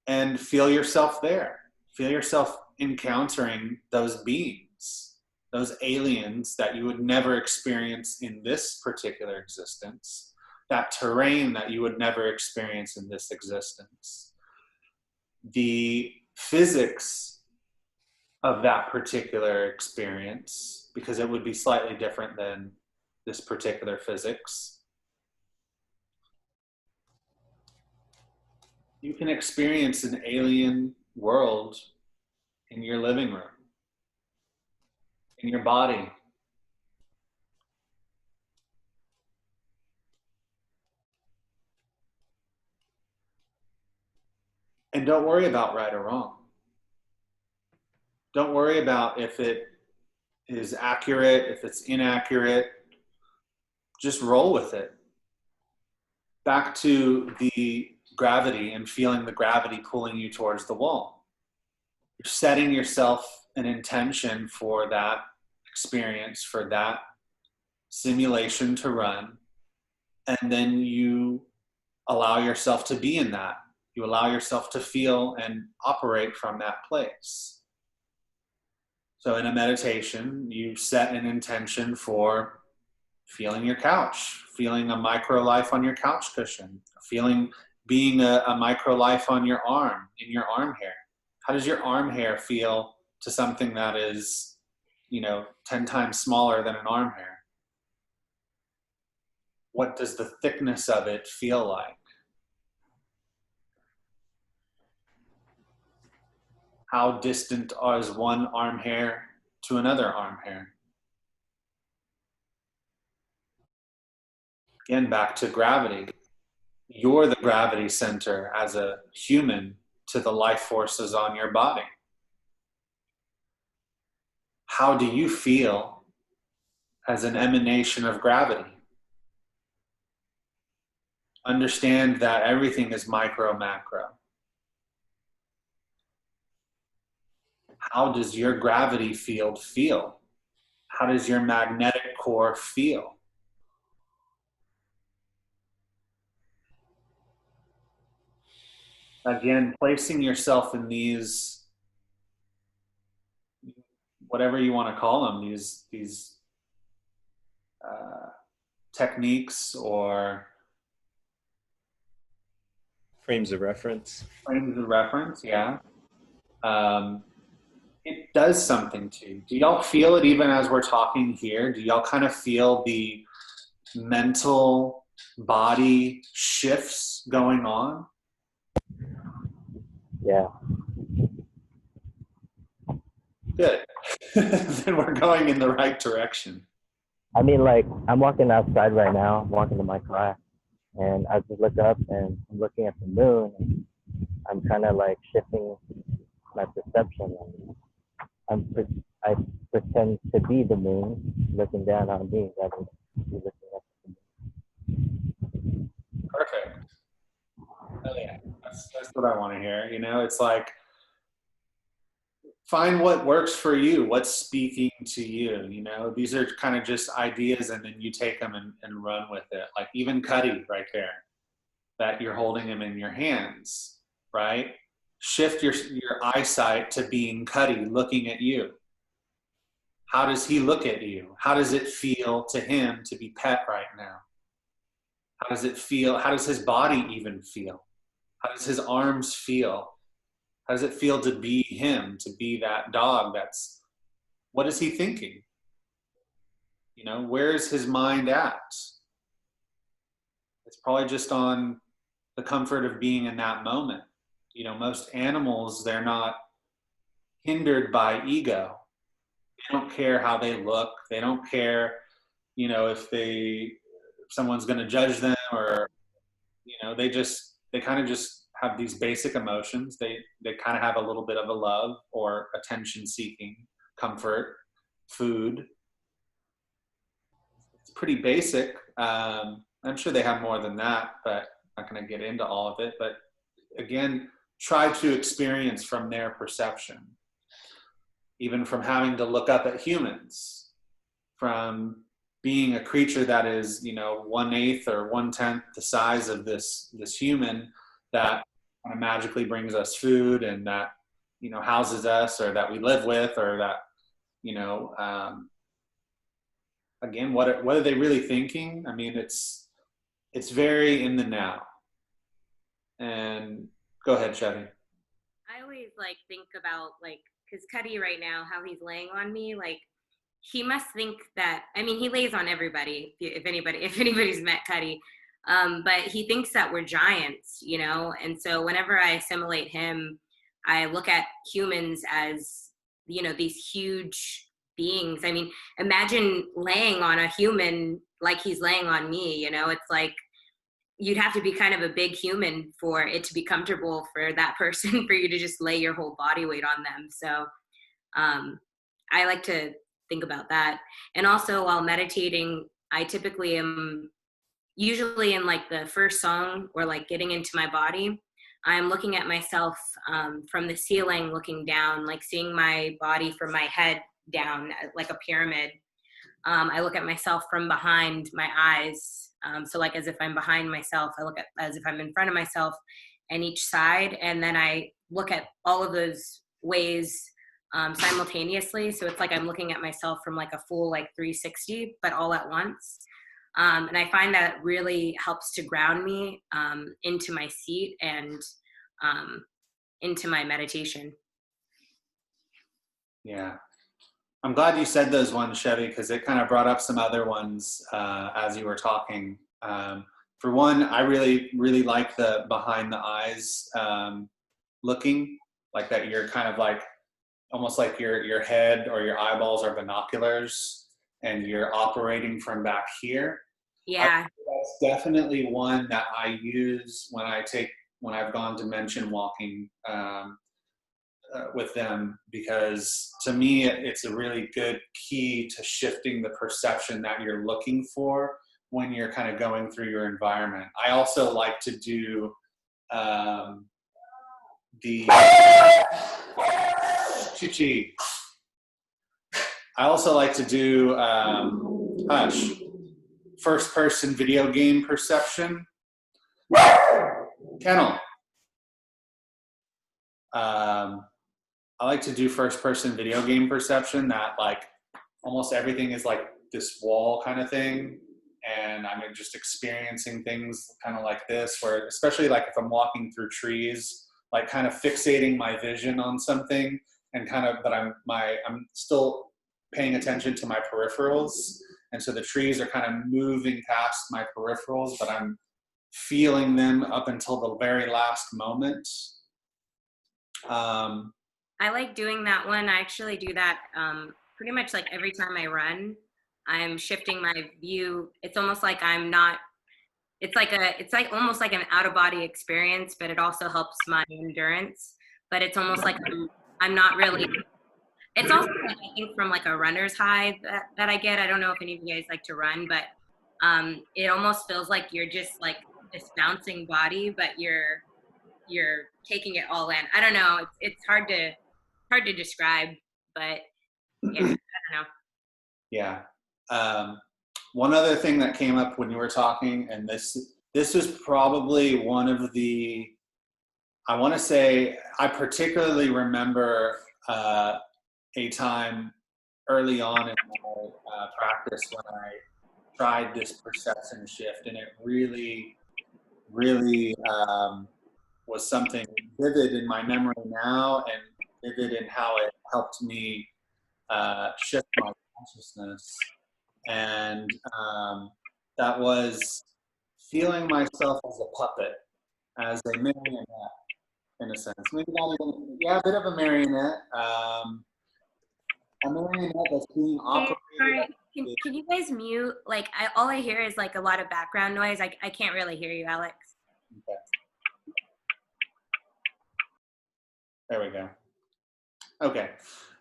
And feel yourself there. Feel yourself encountering those beings, those aliens that you would never experience in this particular existence, that terrain that you would never experience in this existence. The physics of that particular experience, because it would be slightly different than this particular physics. You can experience an alien world in your living room, in your body. And don't worry about right or wrong. Don't worry about if it is accurate, if it's inaccurate. Just roll with it. Back to the gravity and feeling the gravity pulling you towards the wall. You're setting yourself an intention for that experience, for that simulation to run, and then you allow yourself to be in that. You allow yourself to feel and operate from that place. So in a meditation, you set an intention for feeling your couch, feeling a micro life on your couch cushion, feeling being a micro life on your arm, in your arm hair. How does your arm hair feel to something that is, 10 times smaller than an arm hair? What does the thickness of it feel like? How distant is one arm hair to another arm hair? Again, back to gravity. You're the gravity center as a human to the life forces on your body. How do you feel as an emanation of gravity? Understand that everything is micro, macro. How does your gravity field feel? How does your magnetic core feel? Again, placing yourself in these, whatever you want to call them, these techniques or Frames of reference. frames of reference, yeah. It does something to you. Do y'all feel it even as we're talking here? Do y'all kind of feel the mental body shifts going on? Yeah. Good. Then we're going in the right direction. I mean, like, I'm walking outside right now, I'm walking to my car, and I just look up and I'm looking at the moon, and I'm kind of like shifting my perception. I pretend to be the moon looking down on me rather than be looking up at the moon. Perfect. Oh yeah, that's what I want to hear. You know, it's like find what works for you, what's speaking to you. You know, these are kind of just ideas, and then you take them and run with it. Like even Cuddy right there, that you're holding him in your hands, right? Shift your eyesight to being Cuddy looking at you. How does he look at you? How does it feel to him to be pet right now? How does it feel? How does his body even feel? How does his arms feel? How does it feel to be him, to be that dog? What is he thinking? You know, where is his mind at? It's probably just on the comfort of being in that moment. You know, most animals, they're not hindered by ego. They don't care how they look. They don't care, you know, if someone's going to judge them, or, you know, they kind of just have these basic emotions. They kind of have a little bit of a love or attention seeking, comfort, food. It's pretty basic. I'm sure they have more than that, but I'm not going to get into all of it. But again, try to experience from their perception, even from having to look up at humans, from being a creature that is, you know, 1/8 or 1/10 the size of this human that kind of magically brings us food and that, you know, houses us or that we live with, or that, you know, again, what are they really thinking? I mean, it's very in the now. And go ahead, Chevy. I always like think about like, because Cuddy right now, how he's laying on me, like he must think that, I mean, he lays on everybody, if anybody's met Cuddy, but he thinks that we're giants, you know? And so whenever I assimilate him, I look at humans as, you know, these huge beings. I mean, imagine laying on a human like he's laying on me, you know? It's like, you'd have to be kind of a big human for it to be comfortable for that person, for you to just lay your whole body weight on them. So I like to think about that. And also while meditating, I typically am usually in like the first song or like getting into my body, I'm looking at myself from the ceiling, looking down, like seeing my body from my head down like a pyramid. I look at myself from behind my eyes. So like as if I'm behind myself, I look at as if I'm in front of myself and each side. And then I look at all of those ways simultaneously. So it's like I'm looking at myself from like a full like 360, but all at once. And I find that really helps to ground me into my seat and into my meditation. Yeah. I'm glad you said those ones, Chevy, because it kind of brought up some other ones as you were talking. For one, I really, really like the behind the eyes looking, like that you're kind of like, almost like your head or your eyeballs are binoculars and you're operating from back here. Yeah. That's definitely one that I use when I've gone dimension walking with them, because to me it's a really good key to shifting the perception that you're looking for when you're kind of going through your environment. I also like to do the Chichi. I also like to do Hush, first person video game perception. Kennel. I like to do first person video game perception, that like almost everything is like this wall kind of thing. And I'm just experiencing things kind of like this, where especially like if I'm walking through trees, like kind of fixating my vision on something and kind of, but I'm still paying attention to my peripherals. And so the trees are kind of moving past my peripherals, but I'm feeling them up until the very last moment. I like doing that one. I actually do that pretty much like every time I run. I'm shifting my view. It's almost like it's like almost like an out of body experience, but it also helps my endurance. But it's almost like I'm not really it's also like, I think from like a runner's high that I get. I don't know if any of you guys like to run, but it almost feels like you're just like this bouncing body, but you're taking it all in. I don't know. It's hard to describe, but yeah, I don't know. Yeah. One other thing that came up when you were talking, and this is probably one of the, I want to say, I particularly remember a time early on in my practice when I tried this perception shift, and it really, really was something vivid in my memory now, and vivid in how it helped me shift my consciousness. And that was feeling myself as a puppet, as a marionette, in a sense. Maybe not even, yeah, a bit of a marionette. A marionette that's being operated. Sorry, can you guys mute? Like, all I hear is like a lot of background noise. I can't really hear you, Alex. Okay. There we go. Okay.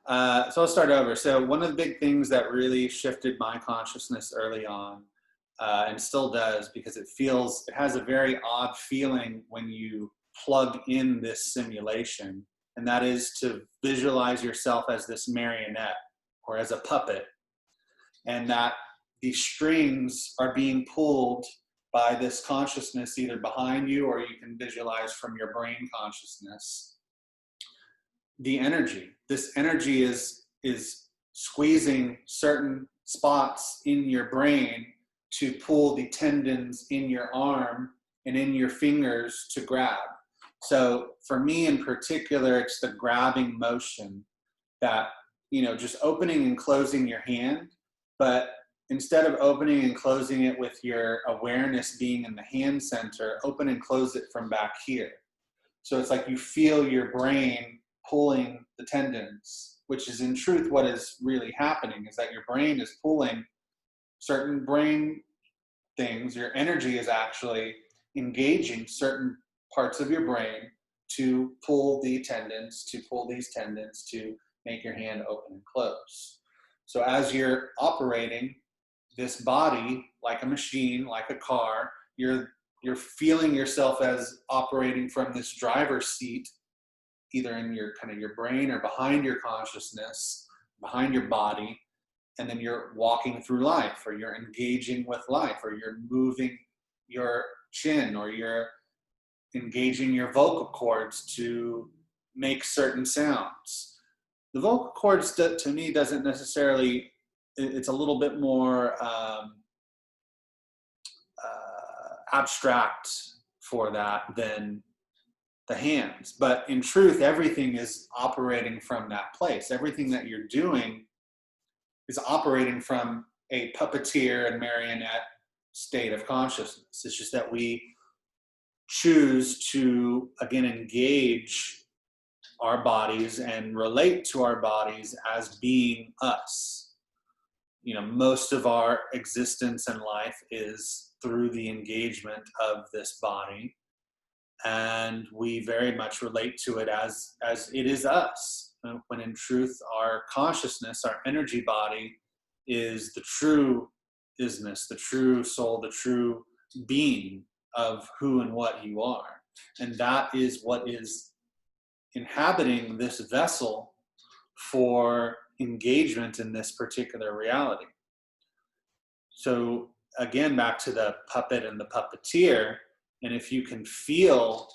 So I'll start over. So one of the big things that really shifted my consciousness early on, and still does, because it has a very odd feeling when you plug in this simulation, and that is to visualize yourself as this marionette or as a puppet, and that these strings are being pulled by this consciousness either behind you, or you can visualize from your brain consciousness. This energy is squeezing certain spots in your brain to pull the tendons in your arm and in your fingers to grab. So for me in particular, it's the grabbing motion that, just opening and closing your hand, but instead of opening and closing it with your awareness being in the hand center, open and close it from back here. So it's like you feel your brain pulling the tendons, which is in truth what is really happening, is that your brain is pulling certain brain things. Your energy is actually engaging certain parts of your brain to pull these tendons to make your hand open and close. So as you're operating this body like a machine, like a car, you're feeling yourself as operating from this driver's seat, either in your brain or behind your consciousness, behind your body, and then you're walking through life, or you're engaging with life, or you're moving your chin, or you're engaging your vocal cords to make certain sounds. The vocal cords, to me, doesn't necessarily, it's a little bit more abstract for that than the hands. But in truth, everything is operating from that place. Everything that you're doing is operating from a puppeteer and marionette state of consciousness. It's just that we choose to, again, engage our bodies and relate to our bodies as being us. Most of our existence in life is through the engagement of this body. And we very much relate to it as it is us, when in truth our consciousness, our energy body, is the true isness, the true soul, the true being of who and what you are. And that is what is inhabiting this vessel for engagement in this particular reality. So again, back to the puppet and the puppeteer, and if you can feel,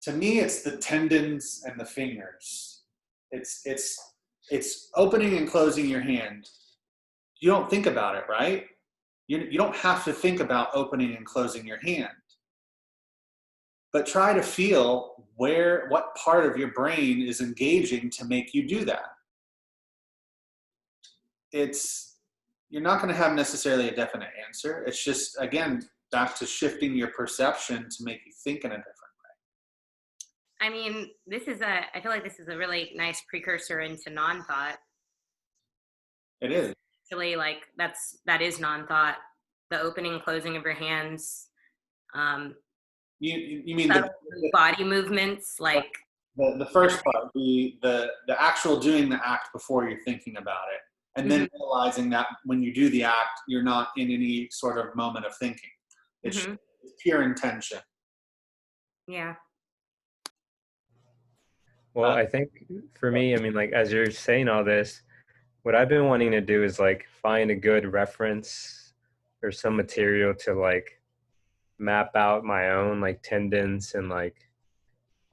to me, it's the tendons and the fingers. It's opening and closing your hand. You don't think about it, right? You don't have to think about opening and closing your hand. But try to feel what part of your brain is engaging to make you do that. You're not going to have necessarily a definite answer. It's just, again, back to shifting your perception to make you think in a different way. I mean, I feel like this is a really nice precursor into non-thought. It is. Actually, like that is non-thought. The opening and closing of your hands. You mean the body movements, like the first part, the actual doing the act before you're thinking about it, and then realizing that when you do the act, you're not in any sort of moment of thinking. It's pure intention. Yeah. Well, I think for me, I mean, like as you're saying all this, what I've been wanting to do is like find a good reference or some material to like map out my own like tendons and like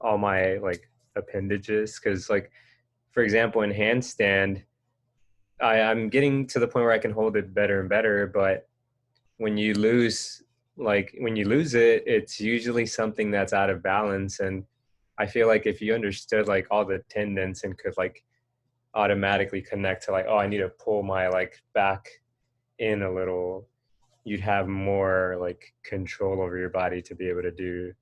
all my like appendages. Because like, for example, in handstand, I'm getting to the point where I can hold it better and better, but when you lose it, it's usually something that's out of balance. And I feel like if you understood like all the tendons and could like automatically connect to like, oh, I need to pull my like back in a little, you'd have more like control over your body to be able to do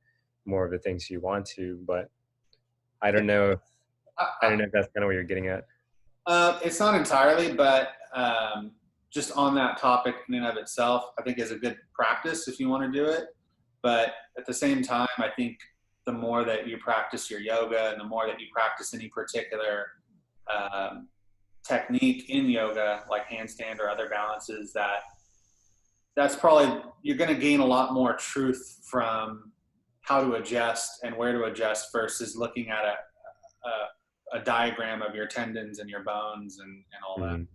more of the things you want to. But I don't know if that's kind of what you're getting at. It's not entirely, but just on that topic in and of itself, I think is a good practice if you want to do it. But at the same time, I think the more that you practice your yoga and the more that you practice any particular technique in yoga, like handstand or other balances, that's probably, you're going to gain a lot more truth from how to adjust and where to adjust versus looking at a diagram of your tendons and your bones and all that.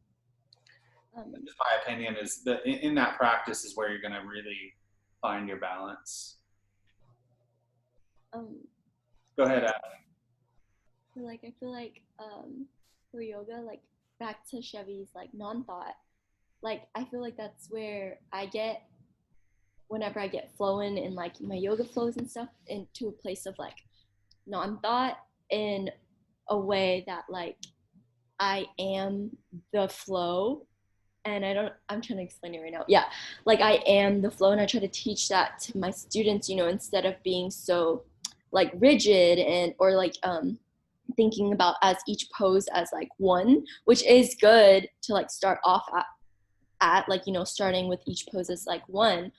Just my opinion is that in that practice is where you're going to really find your balance. Go ahead, Adam. Like I feel like for yoga, like back to Chevy's like non-thought, like I feel like that's where I get whenever I get flowing in like my yoga flows and stuff into a place of like non-thought in a way that like I am the flow. And I'm trying to explain it right now. Yeah, like I am the flow, and I try to teach that to my students, you know, instead of being so like rigid and or like thinking about as each pose as like one, which is good to like start off at like, you know, starting with each pose as like one.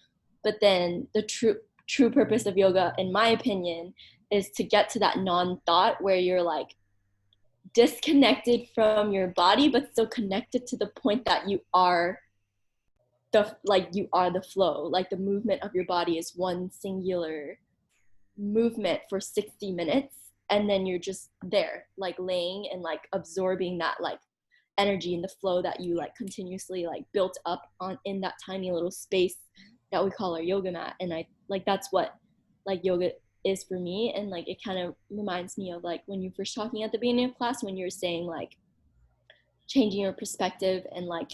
But then the true purpose of yoga, in my opinion, is to get to that non-thought where you're like disconnected from your body but still connected to the point that you are the flow, like the movement of your body is one singular movement for 60 minutes, and then you're just there like laying and like absorbing that like energy and the flow that you like continuously like built up on in that tiny little space that we call our yoga mat. And I like that's what like yoga is for me. And like it kind of reminds me of like when you first talking at the beginning of class when you were saying like changing your perspective and like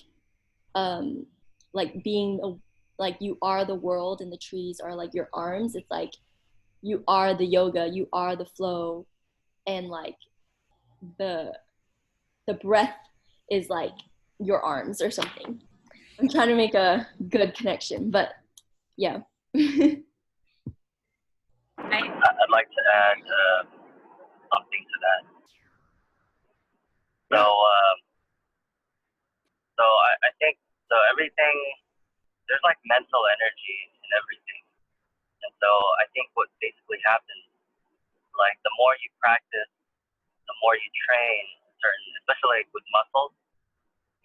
being like you are the world and the trees are like your arms. It's like you are the yoga, you are the flow, and like the breath is like your arms or something. I'm trying to make a good connection, but yeah. I'd like to add something to that. So, I think so. Everything there's like mental energy in everything, and so I think what basically happens, like the more you practice, the more you train certain, especially like with muscles.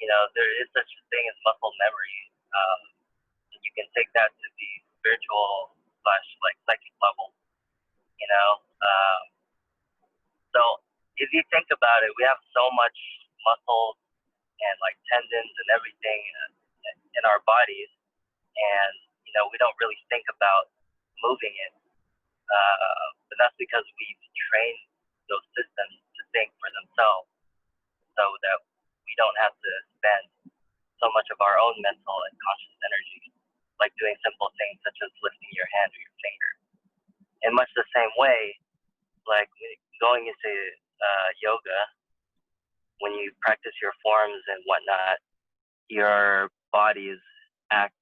You know, there is such a thing as muscle memory. And you can take that to the spiritual / like psychic level. You know, so if you think about it, we have so much muscles and like tendons and everything in our bodies, and you know we don't really think about moving it. But that's because we've trained those systems to think for themselves, so that we don't have to spend so much of our own mental and conscious energy, like doing simple things such as lifting your hand or your finger. In much the same way, like going into yoga, when you practice your forms and whatnot, your bodies act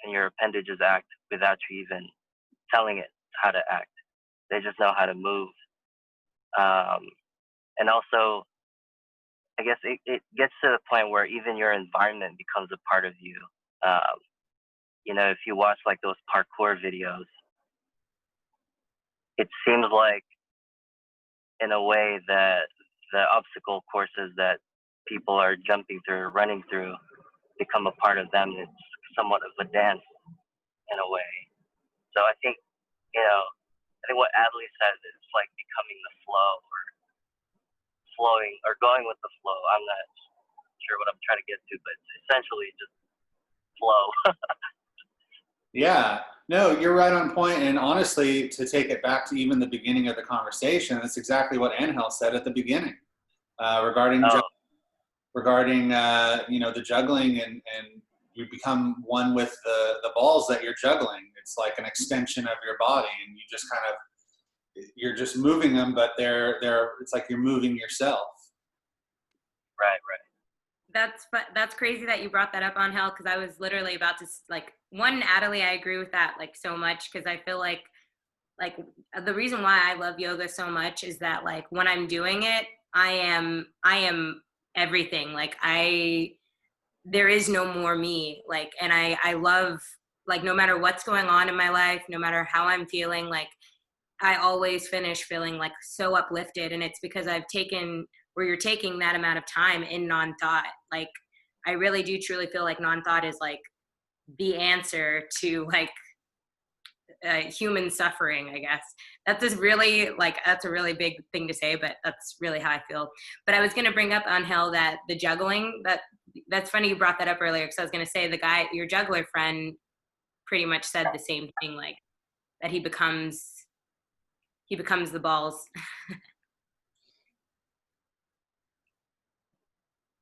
and your appendages act without you even telling it how to act. They just know how to move. And also, I guess it gets to the point where even your environment becomes a part of you. You know, if you watch like those parkour videos, it seems like in a way that the obstacle courses that people are jumping through, running through, become a part of them. It's somewhat of a dance in a way. So I think, I think what Adley says is like becoming the flow, or flowing, or going with the flow. I'm not sure what I'm trying to get to, but it's essentially just flow. Yeah, no, you're right on point. And honestly, to take it back to even the beginning of the conversation, that's exactly what Angel said at the beginning regarding the juggling, and you become one with the balls that you're juggling. It's like an extension of your body, and you just kind of, you're just moving them, but it's like you're moving yourself. Right. That's crazy that you brought that up, Angel, because I was literally about to Natalie, I agree with that like so much, because I feel like the reason why I love yoga so much is that like when I'm doing it, I am everything. Like there is no more me. Like, and I love, like, no matter what's going on in my life, no matter how I'm feeling, like I always finish feeling like so uplifted. And it's because you're taking that amount of time in non-thought. Like I really do truly feel like non-thought is like the answer to like human suffering, I guess. That's a really big thing to say, but that's really how I feel. But I was going to bring up, Angel, that the juggling, that's funny you brought that up earlier, because I was going to say your juggler friend pretty much said the same thing, like that he becomes the balls.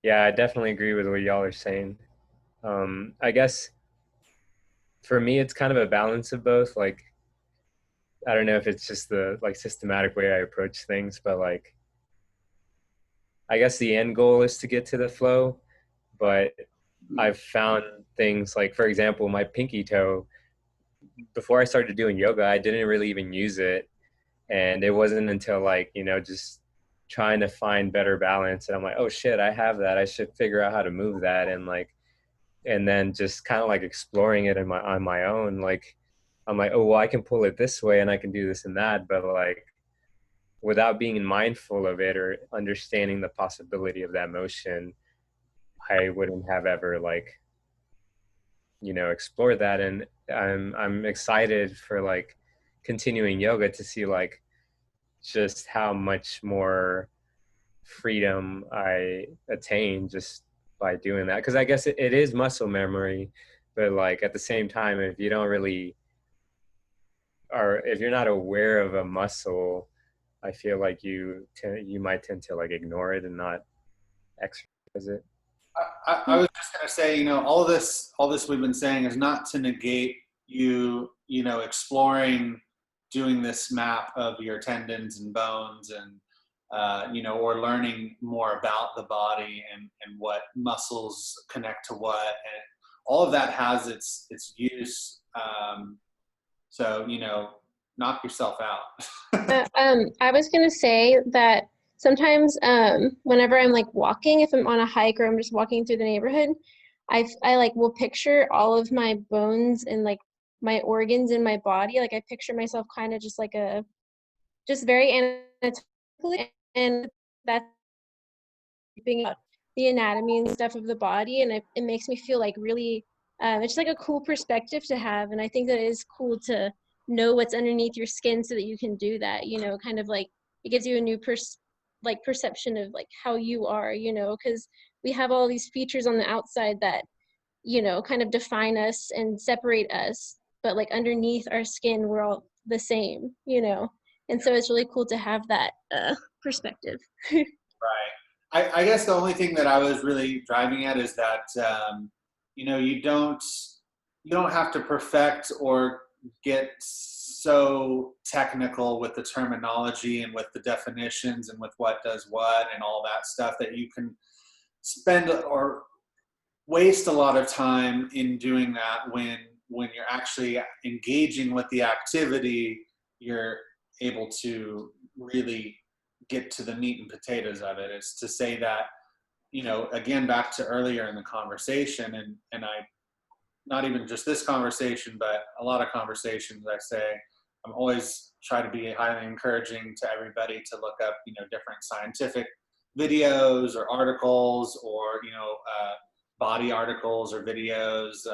Yeah, I definitely agree with what y'all are saying. I guess for me, it's kind of a balance of both. Like, I don't know if it's just the like systematic way I approach things, but like, I guess the end goal is to get to the flow. But I've found things like, for example, my pinky toe, before I started doing yoga, I didn't really even use it. And it wasn't until like, just trying to find better balance, and I'm like, oh shit, I have that. I should figure out how to move that. And then just kind of like exploring it on my own. Like, I'm like, oh, well, I can pull it this way and I can do this and that. But like, without being mindful of it or understanding the possibility of that motion, I wouldn't have ever like, explored that. And I'm excited for like continuing yoga to see like just how much more freedom I attain just by doing that. Because I guess it is muscle memory, but like at the same time, if you don't really, or if you're not aware of a muscle, I feel like you might tend to like ignore it and not exercise it. I was just going to say, all this we've been saying is not to negate you exploring, doing this map of your tendons and bones, and or learning more about the body and what muscles connect to what, and all of that has its use. So knock yourself out. I was gonna say that sometimes whenever I'm like walking, if I'm on a hike or I'm just walking through the neighborhood, I like will picture all of my bones and like my organs in my body. Like I picture myself kind of just like just very anatomically, and that's keeping up the anatomy and stuff of the body, and it makes me feel like really it's like a cool perspective to have. And I think that it is cool to know what's underneath your skin so that you can do that, kind of like it gives you a new perception of like how you are, because we have all these features on the outside that kind of define us and separate us, but like underneath our skin we're all the same, and so it's really cool to have that perspective. Right. I guess the only thing that I was really driving at is that you don't have to perfect or get so technical with the terminology and with the definitions and with what does what and all that stuff, that you can spend or waste a lot of time in doing that. When you're actually engaging with the activity, you're able to really get to the meat and potatoes of it. Is to say that, again, back to earlier in the conversation, and I, not even just this conversation, but a lot of conversations, I say, I'm always try to be highly encouraging to everybody to look up, different scientific videos or articles, or, body articles or videos,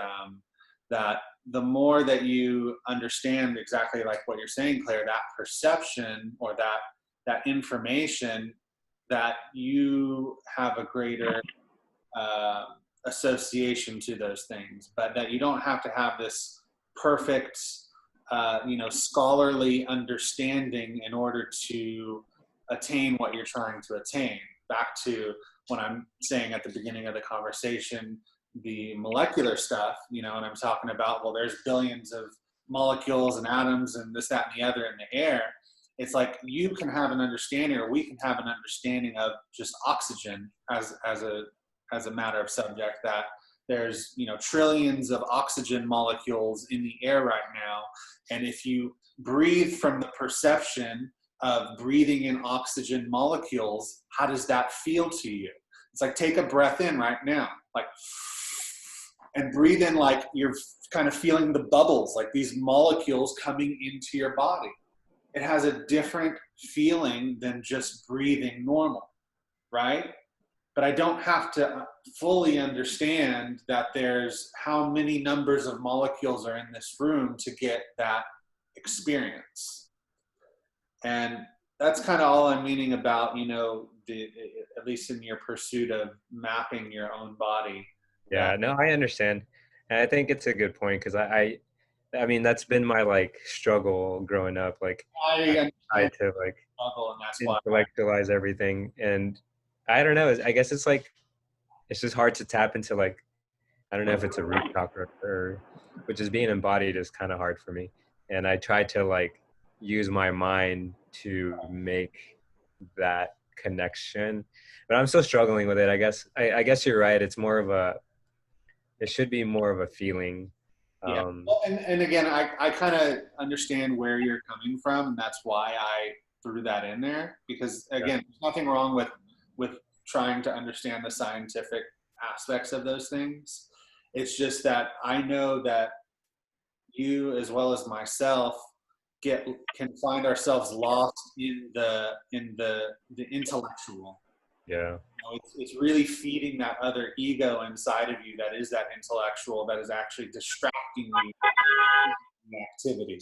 that the more that you understand exactly like what you're saying, Claire, that perception or that information, that you have a greater association to those things, but that you don't have to have this perfect, scholarly understanding in order to attain what you're trying to attain. Back to when I'm saying at the beginning of the conversation, the molecular stuff, and I'm talking about, well, there's billions of molecules and atoms and this, that, and the other in the air. It's like you can have an understanding, or we can have an understanding of just oxygen as a matter of subject, that there's, trillions of oxygen molecules in the air right now. And if you breathe from the perception of breathing in oxygen molecules, how does that feel to you? It's like, take a breath in right now, like, and breathe in like you're kind of feeling the bubbles, like these molecules coming into your body. It has a different feeling than just breathing normal, right? But I don't have to fully understand that there's how many numbers of molecules are in this room to get that experience. And that's kind of all I'm meaning about, at least in your pursuit of mapping your own body. Yeah, no, I understand. And I think it's a good point, because I mean, that's been my like struggle growing up. Like I tried to like struggle, and that's why intellectualize everything. And I don't know, I guess it's like, it's just hard to tap into, like, I don't know if it's a root chakra, or which is being embodied is kind of hard for me. And I try to like use my mind to make that connection, but I'm still struggling with it. I guess you're right. It's more of it should be more of a feeling. Yeah. Well, and again, I kind of understand where you're coming from, and that's why I threw that in there, because again, there's nothing wrong with trying to understand the scientific aspects of those things. It's just that I know that you, as well as myself, can find ourselves lost in the intellectual. Yeah. It's really feeding that other ego inside of you that is that intellectual, that is actually distracting you from the activity.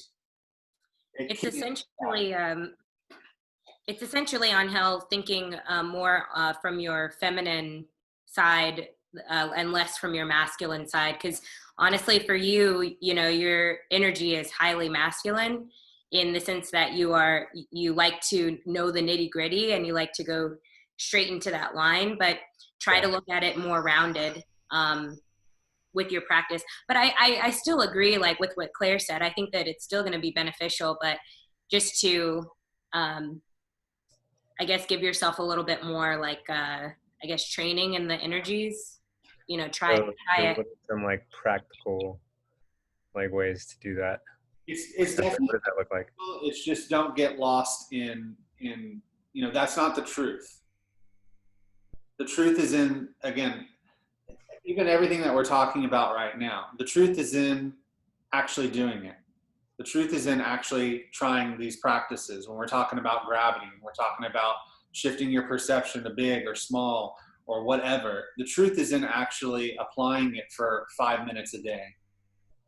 It's essentially on Hell thinking more from your feminine side and less from your masculine side, because honestly for you, your energy is highly masculine, in the sense that you like to know the nitty gritty, and you like to go straight into that line, but try to look at it more rounded with your practice. But I still agree, like with what Claire said, I think that it's still going to be beneficial, but just to, I guess, give yourself a little bit more like, training in the energies, try it. Some like practical like ways to do that. It's definitely, what does that look like? It's just, don't get lost in that's not the truth. The truth is in, again, even everything that we're talking about right now, the truth is in actually doing it. The truth is in actually trying these practices. When we're talking about gravity, when we're talking about shifting your perception to big or small or whatever, the truth is in actually applying it for 5 minutes a day.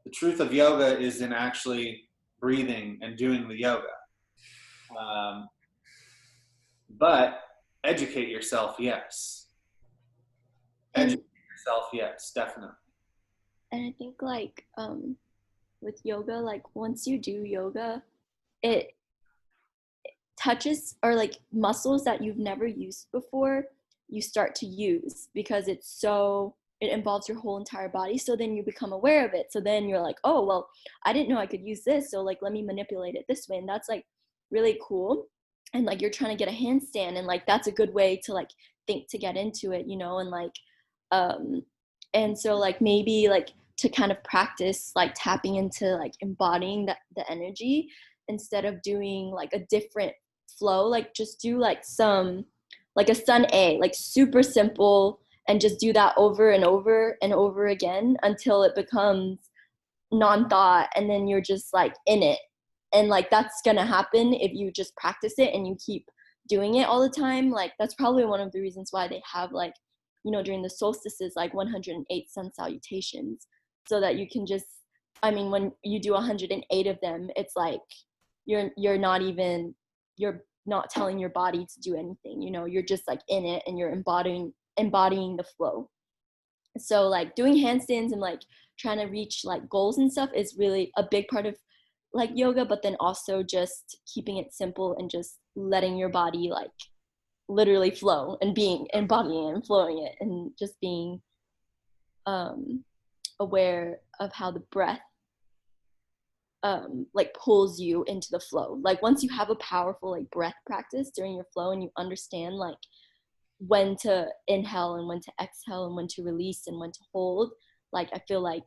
The truth of yoga is in actually breathing and doing the yoga. But educate yourself, yes. Educate yourself, yes, definitely. And I think like with yoga, like once you do yoga, it touches, or like muscles that you've never used before, you start to use, because it involves your whole entire body. So then you become aware of it. So then you're like, oh, well, I didn't know I could use this. So like, let me manipulate it this way. And that's like really cool. And like, you're trying to get a handstand, and like, that's a good way to like think to get into it, and like, and so like maybe like to kind of practice like tapping into like embodying the energy, instead of doing like a different flow, like just do like some, like a sun A, like super simple, and just do that over and over and over again until it becomes non-thought, and then you're just like in it, and like that's gonna happen if you just practice it and you keep doing it all the time. Like that's probably one of the reasons why they have like, you know, during the solstices, like 108 sun salutations, so that you can just, I mean, when you do 108 of them, it's like you're not telling your body to do anything, you know, you're just like in it and you're embodying the flow. So like doing handstands and like trying to reach like goals and stuff is really a big part of like yoga, but then also just keeping it simple and just letting your body like literally flow and embodying it and flowing it, and just being aware of how the breath like pulls you into the flow. Like once you have a powerful like breath practice during your flow and you understand like when to inhale and when to exhale and when to release and when to hold, like I feel like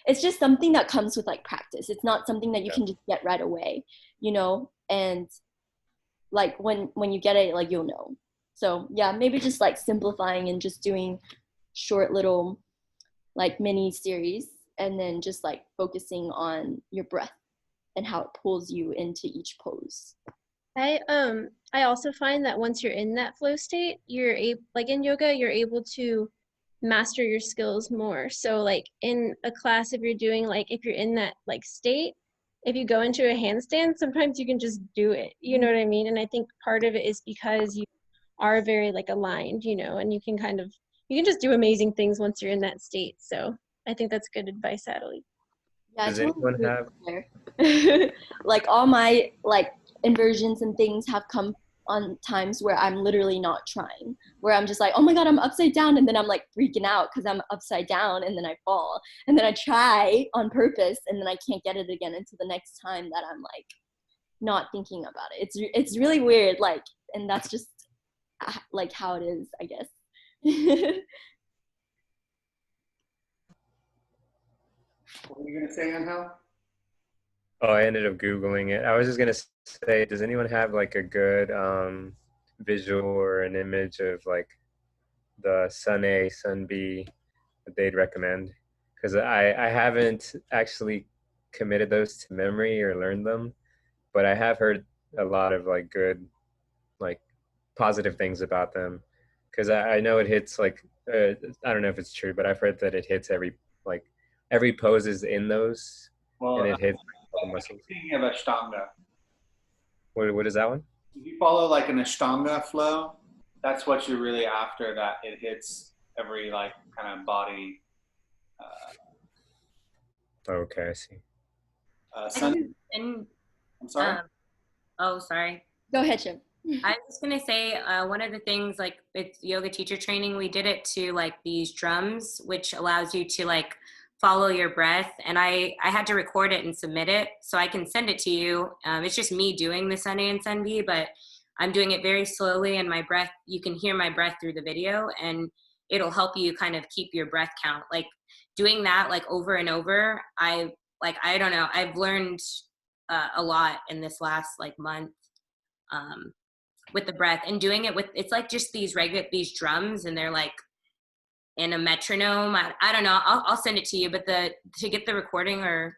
it's just something that comes with like practice. It's not something that you can just get right away, you know, and like when you get it, like you'll know. So yeah, maybe just like simplifying and just doing short little like mini series, and then just like focusing on your breath and how it pulls you into each pose. I also find that once you're in that flow state, you're like in yoga, you're able to master your skills more. So like in a class, if you're in that like state, if you go into a handstand, sometimes you can just do it, you know what I mean? And I think part of it is because you are very like aligned, you know, and you can just do amazing things once you're in that state. So I think that's good advice, Adelie. Yeah, Does anyone have like all my like inversions and things have come on times where I'm literally not trying, where I'm just like, oh my god, I'm upside down, and then I'm like freaking out because I'm upside down, and then I fall, and then I try on purpose, and then I can't get it again until the next time that I'm like not thinking about it. It's really weird, like, and that's just like how it is, I guess. What were you gonna say, Angel? Oh, I ended up Googling it. I was just gonna say, does anyone have like a good visual or an image of like the Sun A, Sun B that they'd recommend? Because I haven't actually committed those to memory or learned them, but I have heard a lot of like good, like positive things about them. Because I know it hits like, I don't know if it's true, but I've heard that it hits every pose is in those, Well, and it hits all the muscles. speaking of Ashtanga, What is that one? if you follow like an Ashtanga flow, that's what you're really after, that it hits every like kind of body. Okay, I see. And I'm sorry? oh, sorry. Go ahead, Shim. I was just gonna say one of the things, like with yoga teacher training, we did it to like these drums, which allows you to like follow your breath. And I had to record it and submit it, so I can send it to you. It's just me doing the Sun A and Sun B, but I'm doing it very slowly, and my breath, you can hear my breath through the video, and it'll help you kind of keep your breath count. Like doing that like over and over, I don't know, I've learned a lot in this last like month. With the breath and doing it with, it's like just these drums, and they're like in a metronome. I don't know, I'll send it to you, but to get the recording or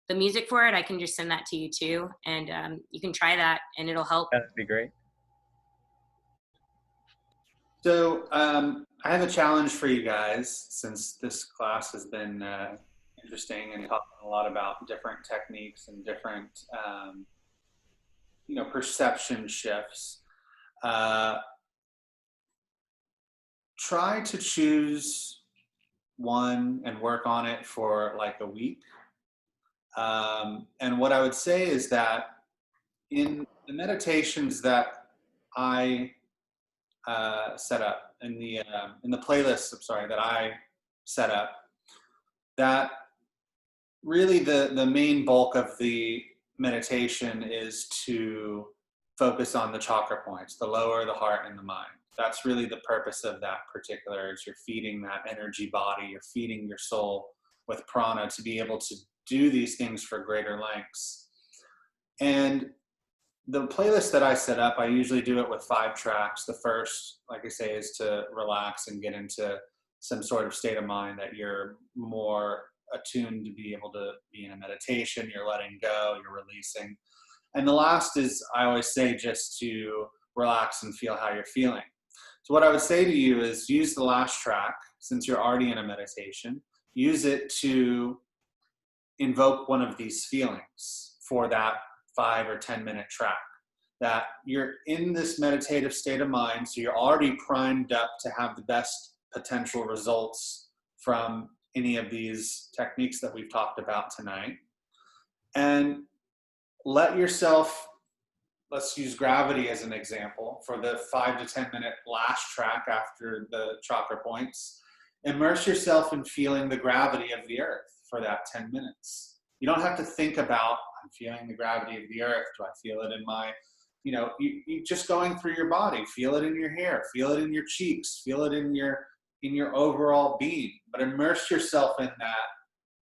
the music for it, I can just send that to you too, and you can try that and it'll help. That'd be great. So I have a challenge for you guys, since this class has been interesting and talking a lot about different techniques and different perception shifts. Try to choose one and work on it for like a week. And what I would say is that in the meditations that I set up, in the playlist, that I set up, that really the main bulk of the meditation is to focus on the chakra points, the lower, the heart, and the mind. That's really the purpose of that particular, is you're feeding that energy body, you're feeding your soul with prana to be able to do these things for greater lengths. And the playlist that I set up, I usually do it with 5 tracks. The first, like I say, is to relax and get into some sort of state of mind that you're more attuned to be able to be in a meditation. You're letting go, you're releasing. And the last is, I always say, just to relax and feel how you're feeling. So what I would say to you is use the last track, since you're already in a meditation, use it to invoke one of these feelings for that 5 or 10 minute track. That you're in this meditative state of mind, so you're already primed up to have the best potential results from any of these techniques that we've talked about tonight. And let yourself, let's use gravity as an example for the 5 to 10 minute last track after the chakra points. Immerse yourself in feeling the gravity of the earth for that 10 minutes. You don't have to think about, I'm feeling the gravity of the earth. Do I feel it in my, you just going through your body, feel it in your hair, feel it in your cheeks, feel it in your overall being, but immerse yourself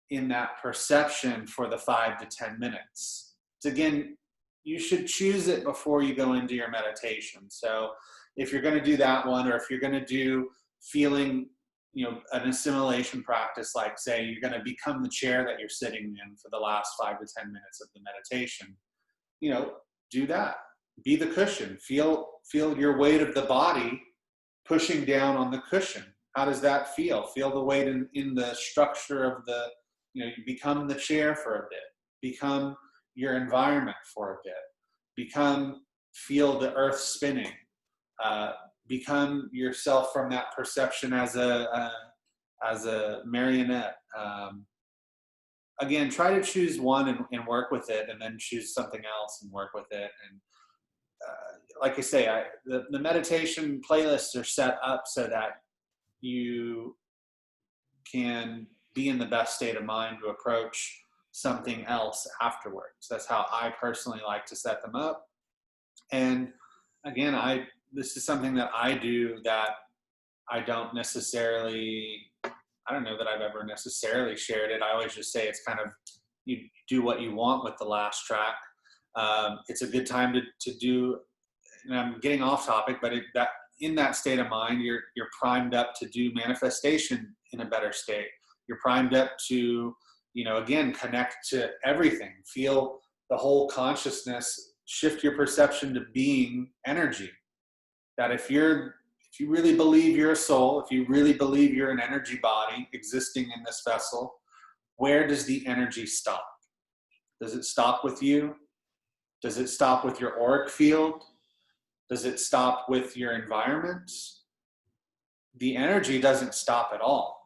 in that perception for the 5 to 10 minutes. So again, you should choose it before you go into your meditation. So if you're going to do that one, or if you're going to do feeling, an assimilation practice, like say you're going to become the chair that you're sitting in for the last 5 to 10 minutes of the meditation, do that. Be the cushion. Feel your weight of the body pushing down on the cushion. How does that feel? Feel the weight in the structure of the, you become the chair for a bit. Become your environment for a bit. Feel the earth spinning. Become yourself from that perception as a marionette. Again, try to choose one and work with it, and then choose something else and work with it. And like I say, the meditation playlists are set up so that you can be in the best state of mind to approach something else afterwards. That's how I personally like to set them up. And again, this is something that I do that I don't know that I've ever necessarily shared it. I always just say it's kind of, you do what you want with the last track. It's a good time to do, and I'm getting off topic, but in that state of mind, you're primed up to do manifestation in a better state. You're primed up to, again, connect to everything, feel the whole consciousness, shift your perception to being energy. That if you really believe you're a soul, if you really believe you're an energy body existing in this vessel, where does the energy stop? Does it stop with you? Does it stop with your auric field? Does it stop with your environment? The energy doesn't stop at all.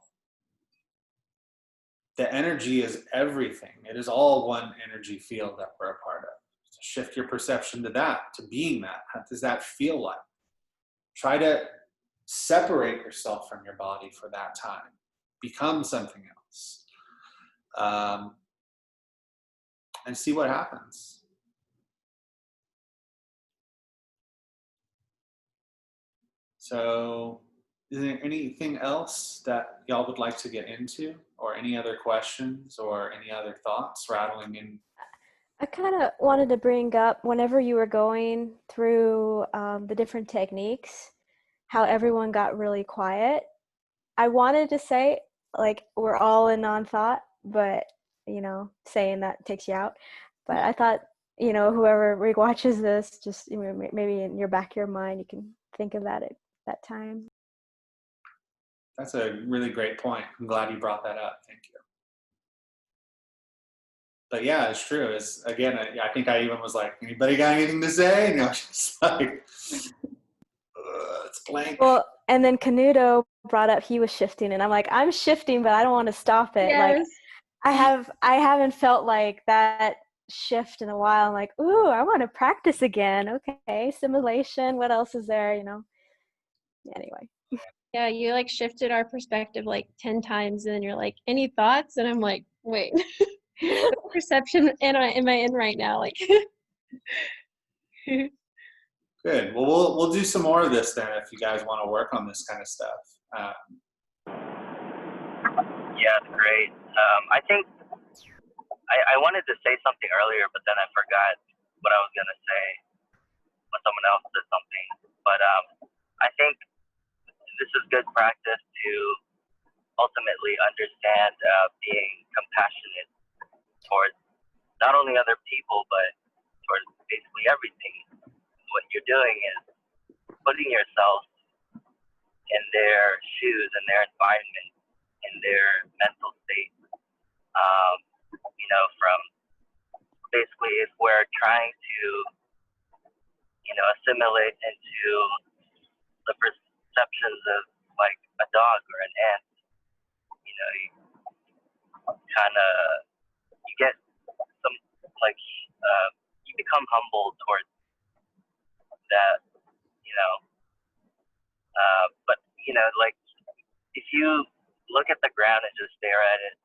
The energy is everything. It is all one energy field that we're a part of. So shift your perception to that, to being that. What does that feel like? Try to separate yourself from your body for that time. Become something else. And see what happens. So, is there anything else that y'all would like to get into, or any other questions, or any other thoughts rattling in? I kind of wanted to bring up, whenever you were going through the different techniques, how everyone got really quiet. I wanted to say, like, we're all in non-thought, but, saying that takes you out. But I thought, whoever watches this, just maybe in your back of your mind, you can think of that at that time. That's a really great point. I'm glad you brought that up. Thank you. But yeah, it's true. It's, again, I think I even was like, anybody got anything to say? And I was just like, it's blank. Well, and then Canuto brought up he was shifting, and I'm like, I'm shifting, but I don't want to stop it. Yes. Like, I haven't felt like that shift in a while. I'm like, ooh, I want to practice again. Okay, simulation. What else is there? Anyway. Yeah, you like shifted our perspective like 10 times, and then you're like, any thoughts? And I'm like, wait, what perception am I in right now? Like, Good. Well, we'll do some more of this then if you guys want to work on this kind of stuff. Yeah, it's great. I think I wanted to say something earlier, but then I forgot what I was going to say when someone else said something. But I think this is good practice to ultimately understand being compassionate towards not only other people, but towards basically everything. What you're doing is putting yourself in their shoes, in their environment, in their mental state. From basically if we're trying to, assimilate into the perceptions of like a dog or an ant, you kind of, you get some, like, you become humble towards that, but, like, if you look at the ground and just stare at it,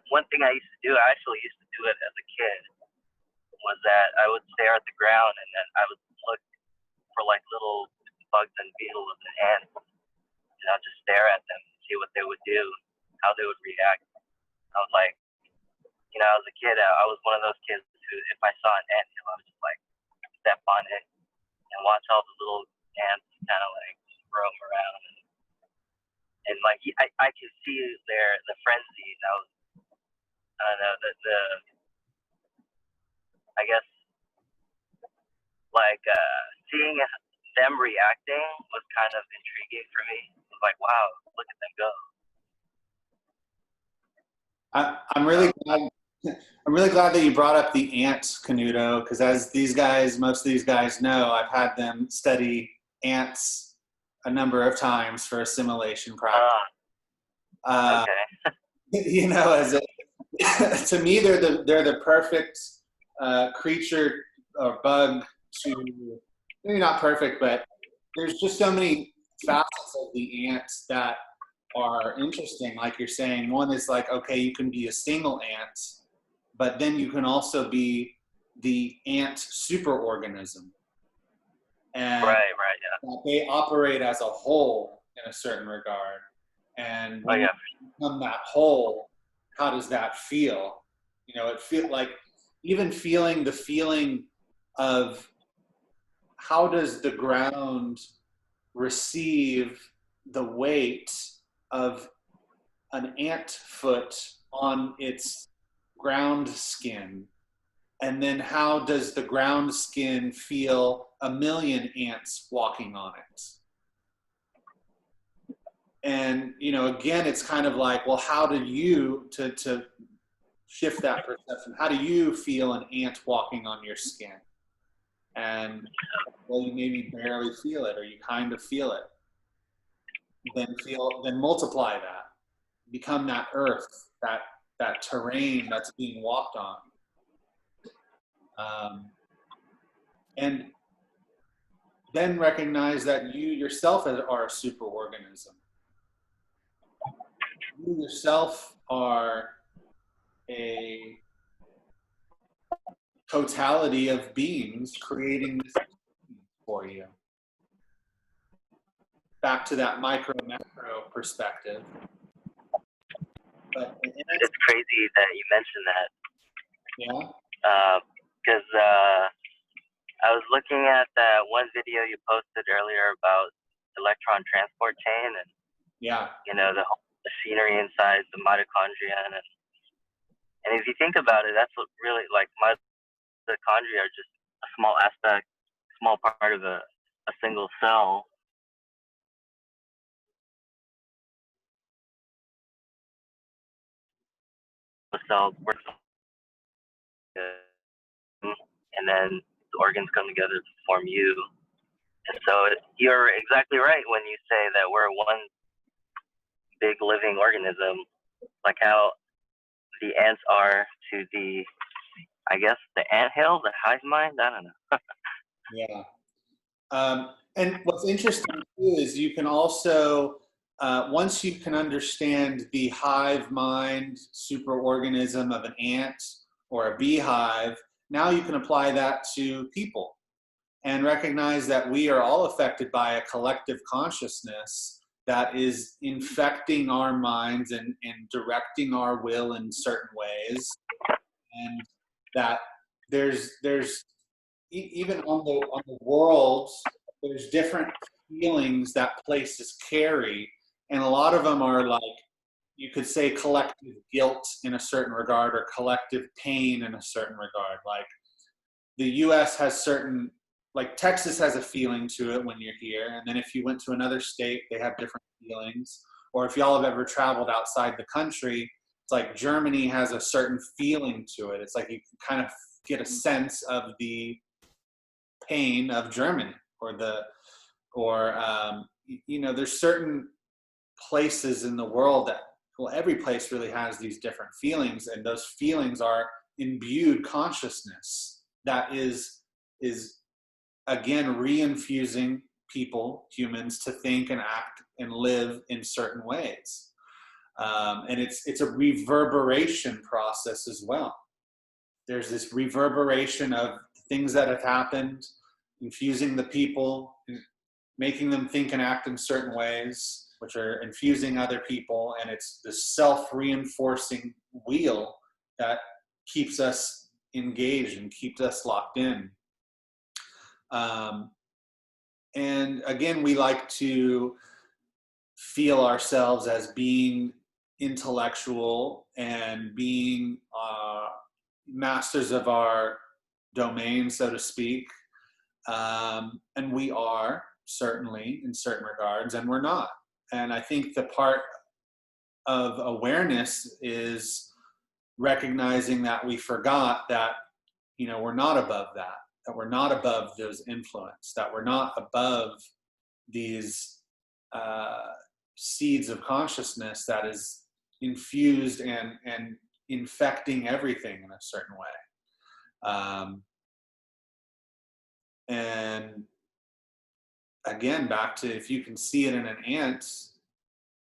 one thing I used to do, I actually used to do it as a kid, was that I would stare at the ground and then I would look for like little bugs and beetles and ants, and I'd just stare at them and see what they would do, how they would react. I was like, as a kid, I was one of those kids who, if I saw an anthill, I would just like step on it and watch all the little ants kind of like roam around, and like I could see the frenzy. I don't know, I guess like seeing them reacting was kind of intriguing for me. It was like, wow, look at them go. I'm really glad that you brought up the ants, Canuto, because as most of these guys know, I've had them study ants a number of times for assimilation practice. Okay. To me, they're the perfect creature or bug to, maybe not perfect, but there's just so many facets of the ants that are interesting. Like you're saying, one is like, okay, you can be a single ant, but then you can also be the ant superorganism. And right, yeah. They operate as a whole in a certain regard. And when you become that whole, how does that feel? It feels like, even feeling the feeling of how does the ground receive the weight of an ant foot on its ground skin, and then how does the ground skin feel a million ants walking on it? And again, it's kind of like, well, how do you to shift that perception? How do you feel an ant walking on your skin? And well, you maybe barely feel it, or you kind of feel it. Then multiply that, become that earth, that terrain that's being walked on, and then recognize that you yourself are a superorganism. You yourself are a totality of beings creating this for you. Back to that micro-macro perspective. But it's crazy that you mentioned that. Yeah. Because I was looking at that one video you posted earlier about electron transport chain, and the whole machinery inside the mitochondria, and if you think about it, that's what really, like, mitochondria are just a small part of a single cell. The cell works, and then the organs come together to form you. And so you're exactly right when you say that we're one big living organism, like how the ants are to the, I guess, the anthill, the hive mind. I don't know. Yeah. And what's interesting too is you can also, once you can understand the hive mind superorganism of an ant or a beehive, now you can apply that to people and recognize that we are all affected by a collective consciousness that is infecting our minds and directing our will in certain ways, and that there's even on the world, there's different feelings that places carry And a lot of them are like, you could say collective guilt in a certain regard, or collective pain in a certain regard. Like the US has certain, like Texas has a feeling to it when you're here. And then if you went to another state, they have different feelings. Or if y'all have ever traveled outside the country, it's like Germany has a certain feeling to it. It's like you can kind of get a sense of the pain of Germany, you know, there's certain places in the world that, well, every place really has these different feelings, and those feelings are imbued consciousness that is again reinfusing people, humans, to think and act and live in certain ways. And it's a reverberation process as well. There's this reverberation of things that have happened, infusing the people, making them think and act in certain ways, which are infusing other people. And it's this self-reinforcing wheel that keeps us engaged and keeps us locked in. And again, we like to feel ourselves as being intellectual and being masters of our domain, so to speak. And we are, certainly, in certain regards, and we're not. And I think the part of awareness is recognizing that we forgot that, you know, we're not above that we're not above those influence, that we're not above these seeds of consciousness that is infused and infecting everything in a certain way. And again, back to, if you can see it in an ant,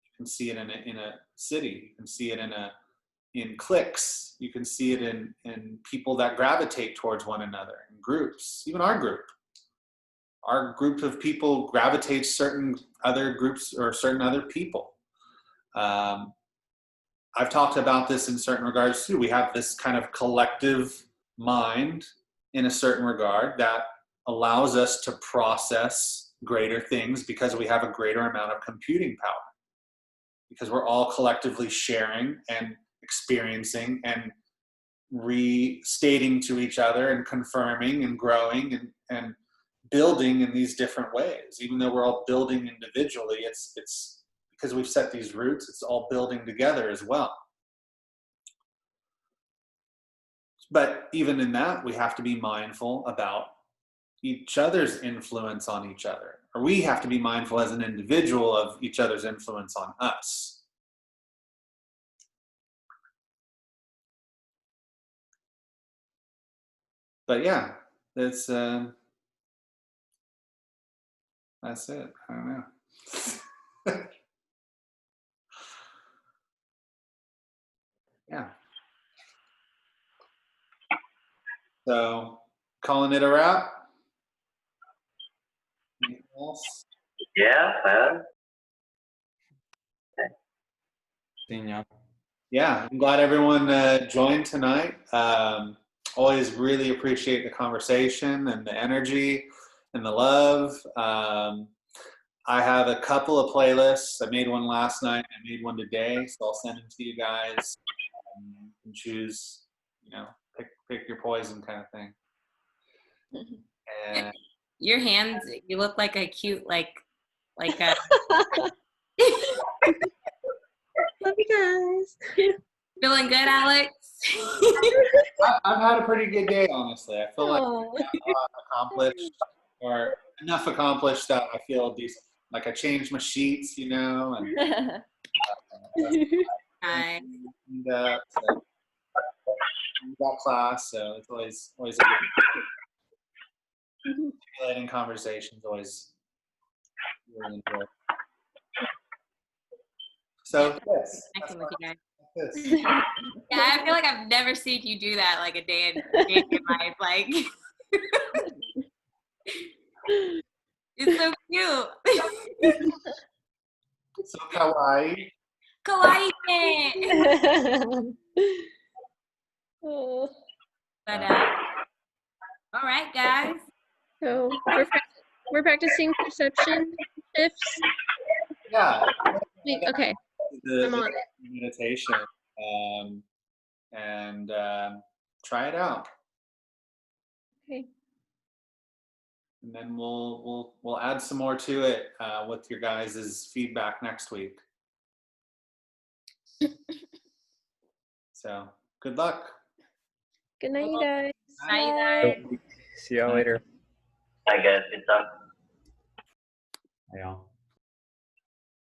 you can see it in a city, you can see it in cliques, you can see it in people that gravitate towards one another, in groups. Even our group of people gravitates certain other groups or certain other people. I've talked about this in certain regards too. We have this kind of collective mind in a certain regard that allows us to process greater things because we have a greater amount of computing power, because we're all collectively sharing and experiencing and restating to each other and confirming and growing and building in these different ways. Even though we're all building individually, it's because we've set these roots, it's all building together as well. But even in that, we have to be mindful about each other's influence on each other, or we have to be mindful as an individual of each other's influence on us. But yeah, that's it. I don't know. Yeah. So, calling it a wrap. Anything else? Yeah, man. Seeing ya. Yeah, I'm glad everyone joined tonight. Always really appreciate the conversation and the energy and the love. I have a couple of playlists. I made one last night. I made one today, so I'll send them to you guys. You can choose, you know, pick your poison kind of thing. And Your hands, you look like a cute, like a. Love you guys. Feeling good, Alex? I've had a pretty good day, honestly. I feel like I've accomplished, or enough accomplished that I feel decent. Like I changed my sheets, you know, and Hi. so got class, so it's always a good stimulating conversations. Always really enjoy. So yes, Connecting with you guys. this. Yeah, I feel like I've never seen you do that like a day in your life. Like, it's so cute. So kawaii. Kawaii. But all right, guys. So we're practicing perception shifts. Yeah, Wait, okay, the I'm on it. meditation, and try it out. Okay. And then we'll add some more to it with your guys' feedback next week. So good luck. Good night, you guys. Bye, you guys. See y'all later. I guess it's done. Hey, y'all.